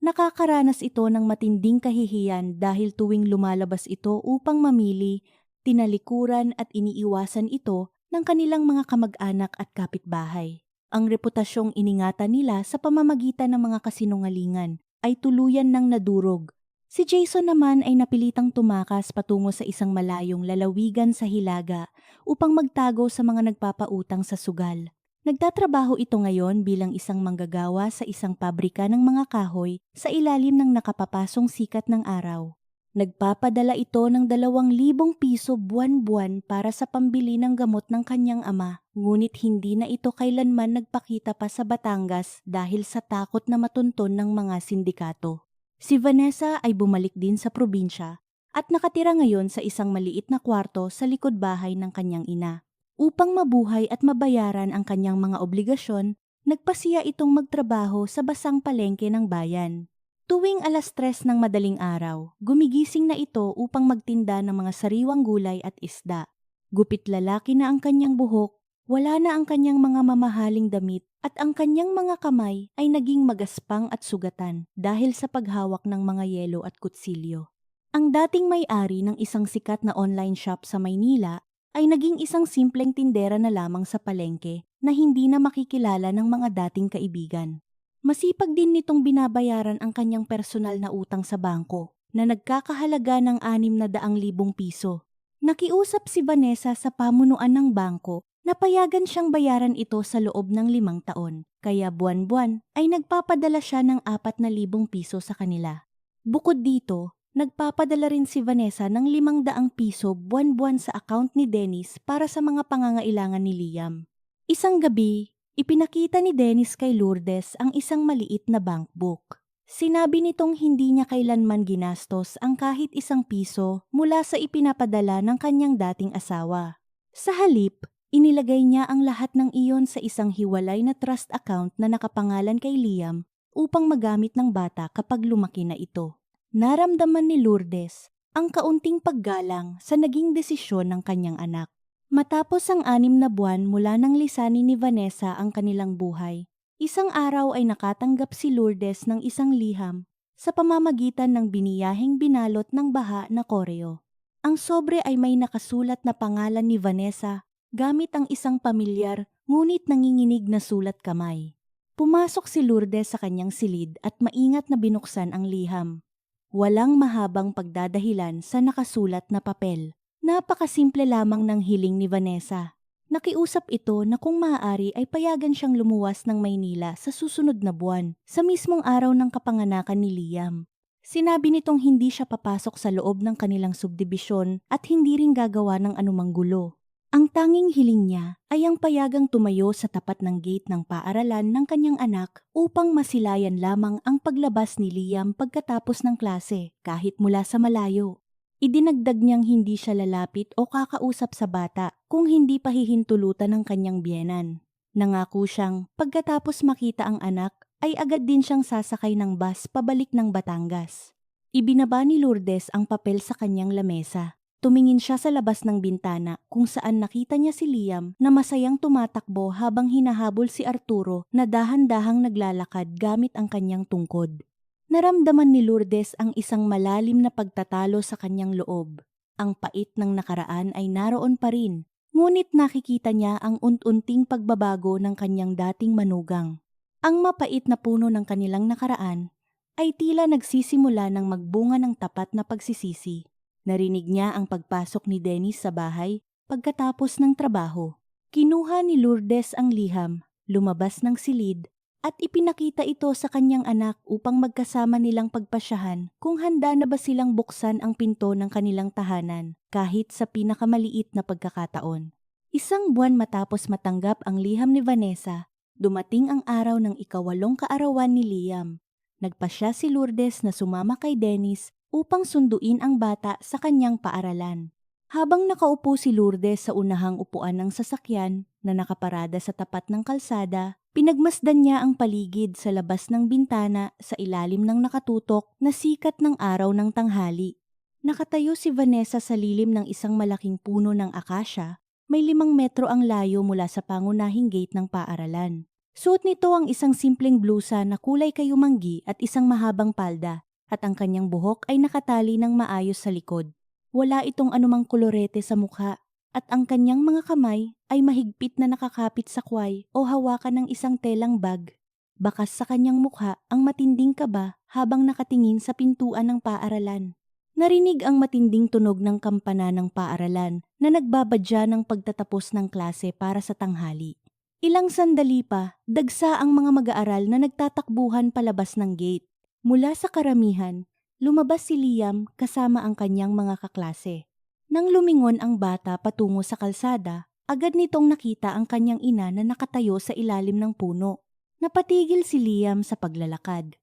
Nakakaranas ito ng matinding kahihiyan dahil tuwing lumalabas ito upang mamili, tinalikuran at iniiwasan ito ng kanilang mga kamag-anak at kapitbahay. Ang reputasyong iningatan nila sa pamamagitan ng mga kasinungalingan ay tuluyan ng nadurog. Si Jason naman ay napilitang tumakas patungo sa isang malayong lalawigan sa Hilaga upang magtago sa mga nagpapautang sa sugal. Nagtatrabaho ito ngayon bilang isang manggagawa sa isang pabrika ng mga kahoy sa ilalim ng nakapapasong sikat ng araw. Nagpapadala ito ng 2,000 piso buwan-buwan para sa pambili ng gamot ng kanyang ama, ngunit hindi na ito kailanman nagpakita pa sa Batangas dahil sa takot na matunton ng mga sindikato. Si Vanessa ay bumalik din sa probinsya at nakatira ngayon sa isang maliit na kwarto sa likod bahay ng kanyang ina. Upang mabuhay at mabayaran ang kanyang mga obligasyon, nagpasiya itong magtrabaho sa basang palengke ng bayan. Tuwing 3:00 ng madaling araw, gumigising na ito upang magtinda ng mga sariwang gulay at isda. Gupit lalaki na ang kanyang buhok, wala na ang kanyang mga mamahaling damit at ang kanyang mga kamay ay naging magaspang at sugatan dahil sa paghawak ng mga yelo at kutsilyo. Ang dating may-ari ng isang sikat na online shop sa Maynila ay naging isang simpleng tindera na lamang sa palengke na hindi na makikilala ng mga dating kaibigan. Masipag din nitong binabayaran ang kanyang personal na utang sa bangko na nagkakahalaga ng 600,000 piso. Nakiusap si Vanessa sa pamunuan ng bangko na payagan siyang bayaran ito sa loob ng 5 taon, kaya buwan-buwan ay nagpapadala siya ng 4,000 piso sa kanila. Bukod dito, nagpapadala rin si Vanessa ng 500 piso buwan-buwan sa account ni Dennis para sa mga pangangailangan ni Liam. Isang gabi, ipinakita ni Dennis kay Lourdes ang isang maliit na bankbook. Sinabi nitong hindi niya kailanman ginastos ang kahit 1 piso mula sa ipinapadala ng kanyang dating asawa. Sa halip, inilagay niya ang lahat ng iyon sa isang hiwalay na trust account na nakapangalan kay Liam upang magamit ng bata kapag lumaki na ito. Naramdaman ni Lourdes ang kaunting paggalang sa naging desisyon ng kanyang anak. Matapos ang 6 na buwan mula nang lisanin ni Vanessa ang kanilang buhay, isang araw ay nakatanggap si Lourdes ng isang liham sa pamamagitan ng biniyaheng binalot ng baha na koreo. Ang sobre ay may nakasulat na pangalan ni Vanessa gamit ang isang pamilyar ngunit nanginginig na sulat kamay. Pumasok si Lourdes sa kanyang silid at maingat na binuksan ang liham. Walang mahabang pagdadahilan sa nakasulat na papel. Napakasimple lamang ng hiling ni Vanessa. Nakiusap ito na kung maaari ay payagan siyang lumuwas ng Maynila sa susunod na buwan, sa mismong araw ng kapanganakan ni Liam. Sinabi nitong hindi siya papasok sa loob ng kanilang subdibisyon at hindi rin gagawa ng anumang gulo. Ang tanging hiling niya ay ang payagang tumayo sa tapat ng gate ng paaralan ng kanyang anak upang masilayan lamang ang paglabas ni Liam pagkatapos ng klase kahit mula sa malayo. Idinagdag niyang hindi siya lalapit o kakausap sa bata kung hindi pahihintulutan ng kanyang biyenan. Nangako siyang pagkatapos makita ang anak ay agad din siyang sasakay ng bus pabalik ng Batangas. Ibinaba ni Lourdes ang papel sa kanyang lamesa. Tumingin siya sa labas ng bintana kung saan nakita niya si Liam na masayang tumatakbo habang hinahabol si Arturo na dahan-dahang naglalakad gamit ang kanyang tungkod. Naramdaman ni Lourdes ang isang malalim na pagtatalo sa kanyang loob. Ang pait ng nakaraan ay naroon pa rin, ngunit nakikita niya ang unti-unting pagbabago ng kanyang dating manugang. Ang mapait na puno ng kanilang nakaraan ay tila nagsisimula ng magbunga ng tapat na pagsisisi. Narinig niya ang pagpasok ni Dennis sa bahay pagkatapos ng trabaho. Kinuha ni Lourdes ang liham, lumabas ng silid, at ipinakita ito sa kanyang anak upang magkasama nilang pagpasyahan kung handa na ba silang buksan ang pinto ng kanilang tahanan kahit sa pinakamaliit na pagkakataon. Isang buwan matapos matanggap ang liham ni Vanessa, dumating ang araw ng ika-8 kaarawan ni Liam. Nagpasya si Lourdes na sumama kay Dennis upang sunduin ang bata sa kanyang paaralan. Habang nakaupo si Lourdes sa unahang upuan ng sasakyan na nakaparada sa tapat ng kalsada, pinagmasdan niya ang paligid sa labas ng bintana sa ilalim ng nakatutok na sikat ng araw ng tanghali. Nakatayo si Vanessa sa lilim ng isang malaking puno ng akasya, may 5 metro ang layo mula sa pangunahing gate ng paaralan. Suot nito ang isang simpleng blusa na kulay kayumanggi at isang mahabang palda, at ang kanyang buhok ay nakatali ng maayos sa likod. Wala itong anumang kolorete sa mukha at ang kanyang mga kamay ay mahigpit na nakakapit sa kway o hawakan ng isang telang bag. Bakas sa kanyang mukha ang matinding kaba habang nakatingin sa pintuan ng paaralan. Narinig ang matinding tunog ng kampana ng paaralan na nagbabadya ng pagtatapos ng klase para sa tanghali. Ilang sandali pa, dagsa ang mga mag-aaral na nagtatakbuhan palabas ng gate. Mula sa karamihan, lumabas si Liam kasama ang kanyang mga kaklase. Nang lumingon ang bata patungo sa kalsada, agad nitong nakita ang kanyang ina na nakatayo sa ilalim ng puno. Napatigil si Liam sa paglalakad.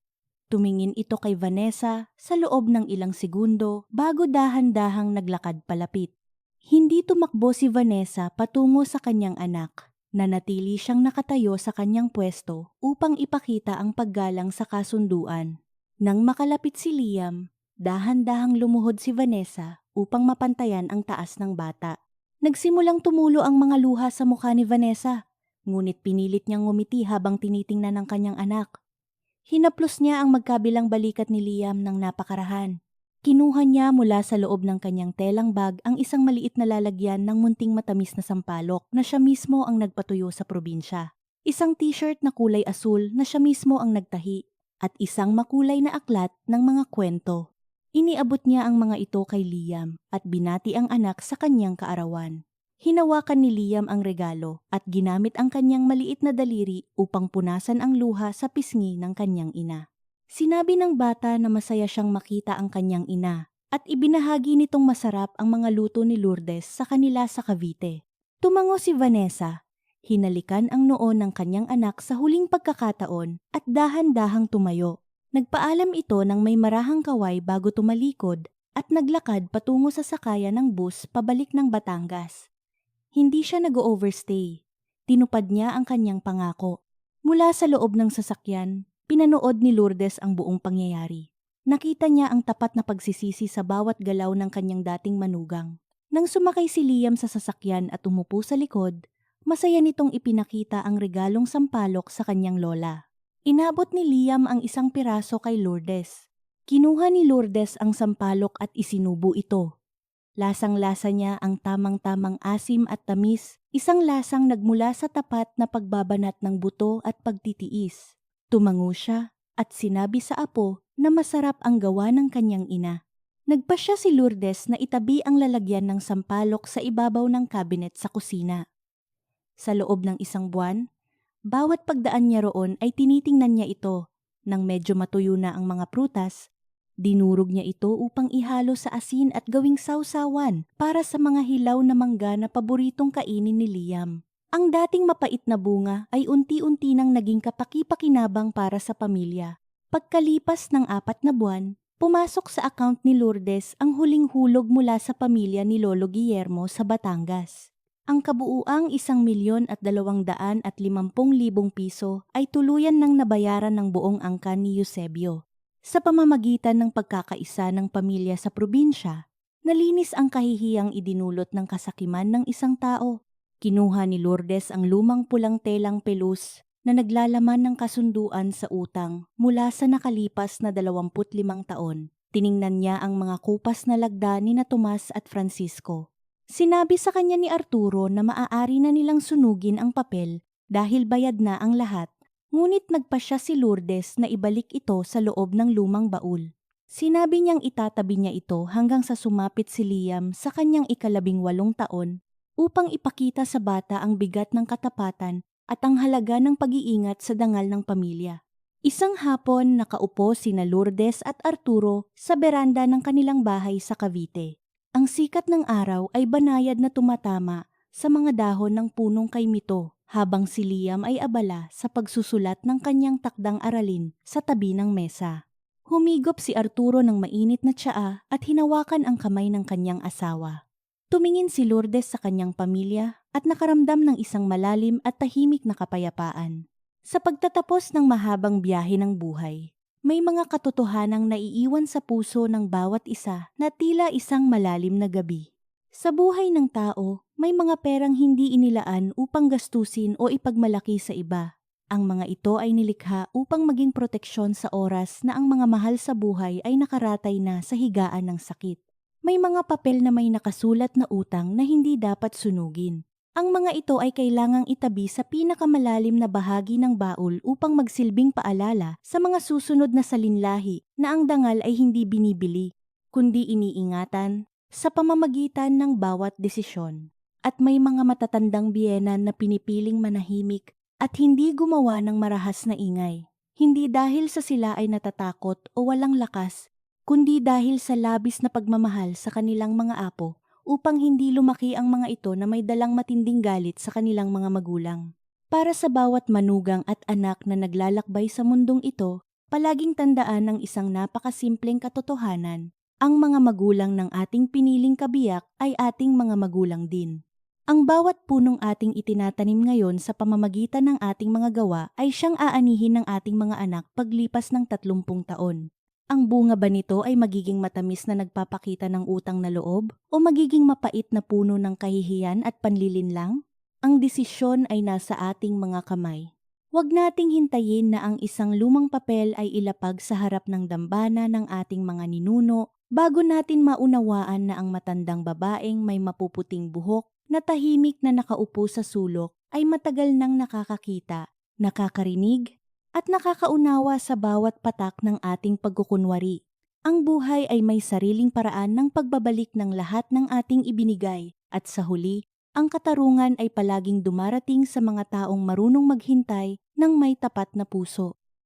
Tumingin ito kay Vanessa sa loob ng ilang segundo bago dahan-dahang naglakad palapit. Hindi tumakbo si Vanessa patungo sa kanyang anak. Nanatili siyang nakatayo sa kanyang pwesto upang ipakita ang paggalang sa kasunduan. Nang makalapit si Liam, dahan-dahang lumuhod si Vanessa upang mapantayan ang taas ng bata. Nagsimulang tumulo ang mga luha sa mukha ni Vanessa, ngunit pinilit niyang ngumiti habang tinitingnan ng kanyang anak. Hinaplos niya ang magkabilang balikat ni Liam ng napakarahan. Kinuha niya mula sa loob ng kanyang telang bag ang isang maliit na lalagyan ng munting matamis na sampalok na siya mismo ang nagpatuyo sa probinsya. Isang t-shirt na kulay asul na siya mismo ang nagtahi at isang makulay na aklat ng mga kwento. Iniabot niya ang mga ito kay Liam at binati ang anak sa kanyang kaarawan. Hinawakan ni Liam ang regalo at ginamit ang kanyang maliit na daliri upang punasan ang luha sa pisngi ng kanyang ina. Sinabi ng bata na masaya siyang makita ang kanyang ina at ibinahagi nitong masarap ang mga luto ni Lourdes sa kanila sa Cavite. Tumango si Vanessa. Hinalikan ang noo ng kanyang anak sa huling pagkakataon at dahan-dahang tumayo. Nagpaalam ito ng may marahang kaway bago tumalikod at naglakad patungo sa sakayan ng bus pabalik ng Batangas. Hindi siya nag-overstay. Tinupad niya ang kanyang pangako. Mula sa loob ng sasakyan, pinanood ni Lourdes ang buong pangyayari. Nakita niya ang tapat na pagsisisi sa bawat galaw ng kanyang dating manugang. Nang sumakay si Liam sa sasakyan at umupo sa likod, masaya nitong ipinakita ang regalong sampalok sa kanyang lola. Inabot ni Liam ang isang piraso kay Lourdes. Kinuha ni Lourdes ang sampalok at isinubo ito. Lasang-lasa niya ang tamang-tamang asim at tamis, isang lasang nagmula sa tapat na pagbabanat ng buto at pagtitiis. Tumango siya at sinabi sa apo na masarap ang gawa ng kanyang ina. Nagpasya si Lourdes na itabi ang lalagyan ng sampalok sa ibabaw ng cabinet sa kusina. Sa loob ng isang buwan, bawat pagdaan niya roon ay tinitingnan niya ito. Nang medyo matuyo na ang mga prutas, dinurog niya ito upang ihalo sa asin at gawing sawsawan para sa mga hilaw na mangga na paboritong kainin ni Liam. Ang dating mapait na bunga ay unti-unti nang naging kapaki-pakinabang para sa pamilya. Pagkalipas ng 4 na buwan, pumasok sa account ni Lourdes ang huling hulog mula sa pamilya ni Lolo Guillermo sa Batangas. Ang kabuuang 1,250,000 piso ay tuluyan nang nabayaran ng buong angkan ni Eusebio. Sa pamamagitan ng pagkakaisa ng pamilya sa probinsya, nalinis ang kahihiyang idinulot ng kasakiman ng isang tao. Kinuha ni Lourdes ang lumang pulang telang pelus na naglalaman ng kasunduan sa utang mula sa nakalipas na 25 taon. Tiningnan niya ang mga kupas na lagda ni na Tomas at Francisco. Sinabi sa kanya ni Arturo na maaari na nilang sunugin ang papel dahil bayad na ang lahat, ngunit nagpasya si Lourdes na ibalik ito sa loob ng lumang baul. Sinabi niyang itatabi niya ito hanggang sa sumapit si Liam sa kanyang 18 taon upang ipakita sa bata ang bigat ng katapatan at ang halaga ng pag-iingat sa dangal ng pamilya. Isang hapon nakaupo sina Lourdes at Arturo sa beranda ng kanilang bahay sa Cavite. Ang sikat ng araw ay banayad na tumatama sa mga dahon ng punong kaimito habang si Liam ay abala sa pagsusulat ng kanyang takdang aralin sa tabi ng mesa. Humigop si Arturo ng mainit na tsaa at hinawakan ang kamay ng kanyang asawa. Tumingin si Lourdes sa kanyang pamilya at nakaramdam ng isang malalim at tahimik na kapayapaan. Sa pagtatapos ng mahabang biyahe ng buhay, may mga katotohanang naiiwan sa puso ng bawat isa na tila isang malalim na gabi. Sa buhay ng tao, may mga perang hindi inilaan upang gastusin o ipagmalaki sa iba. Ang mga ito ay nilikha upang maging proteksyon sa oras na ang mga mahal sa buhay ay nakaratay na sa higaan ng sakit. May mga papel na may nakasulat na utang na hindi dapat sunugin. Ang mga ito ay kailangang itabi sa pinakamalalim na bahagi ng baul upang magsilbing paalala sa mga susunod na salinlahi na ang dangal ay hindi binibili, kundi iniingatan sa pamamagitan ng bawat desisyon. At may mga matatandang biyenan na pinipiling manahimik at hindi gumawa ng marahas na ingay, hindi dahil sa sila ay natatakot o walang lakas, kundi dahil sa labis na pagmamahal sa kanilang mga apo upang hindi lumaki ang mga ito na may dalang matinding galit sa kanilang mga magulang. Para sa bawat manugang at anak na naglalakbay sa mundong ito, palaging tandaan ang isang napakasimpleng katotohanan. Ang mga magulang ng ating piniling kabiyak ay ating mga magulang din. Ang bawat punong ating itinatanim ngayon sa pamamagitan ng ating mga gawa ay siyang aanihin ng ating mga anak paglipas ng 30 taon. Ang bunga ba nito ay magiging matamis na nagpapakita ng utang na loob o magiging mapait na puno ng kahihiyan at panlilinlang? Ang desisyon ay nasa ating mga kamay. Huwag nating hintayin na ang isang lumang papel ay ilapag sa harap ng dambana ng ating mga ninuno bago natin maunawaan na ang matandang babaeng may mapuputing buhok na tahimik na nakaupo sa sulok ay matagal nang nakakakita, nakakarinig, at nakakaunawa sa bawat patak ng ating pagkukunwari. Ang buhay ay may sariling paraan ng pagbabalik ng lahat ng ating ibinigay at sa huli, ang katarungan ay palaging dumarating sa mga taong marunong maghintay ng may tapat na puso.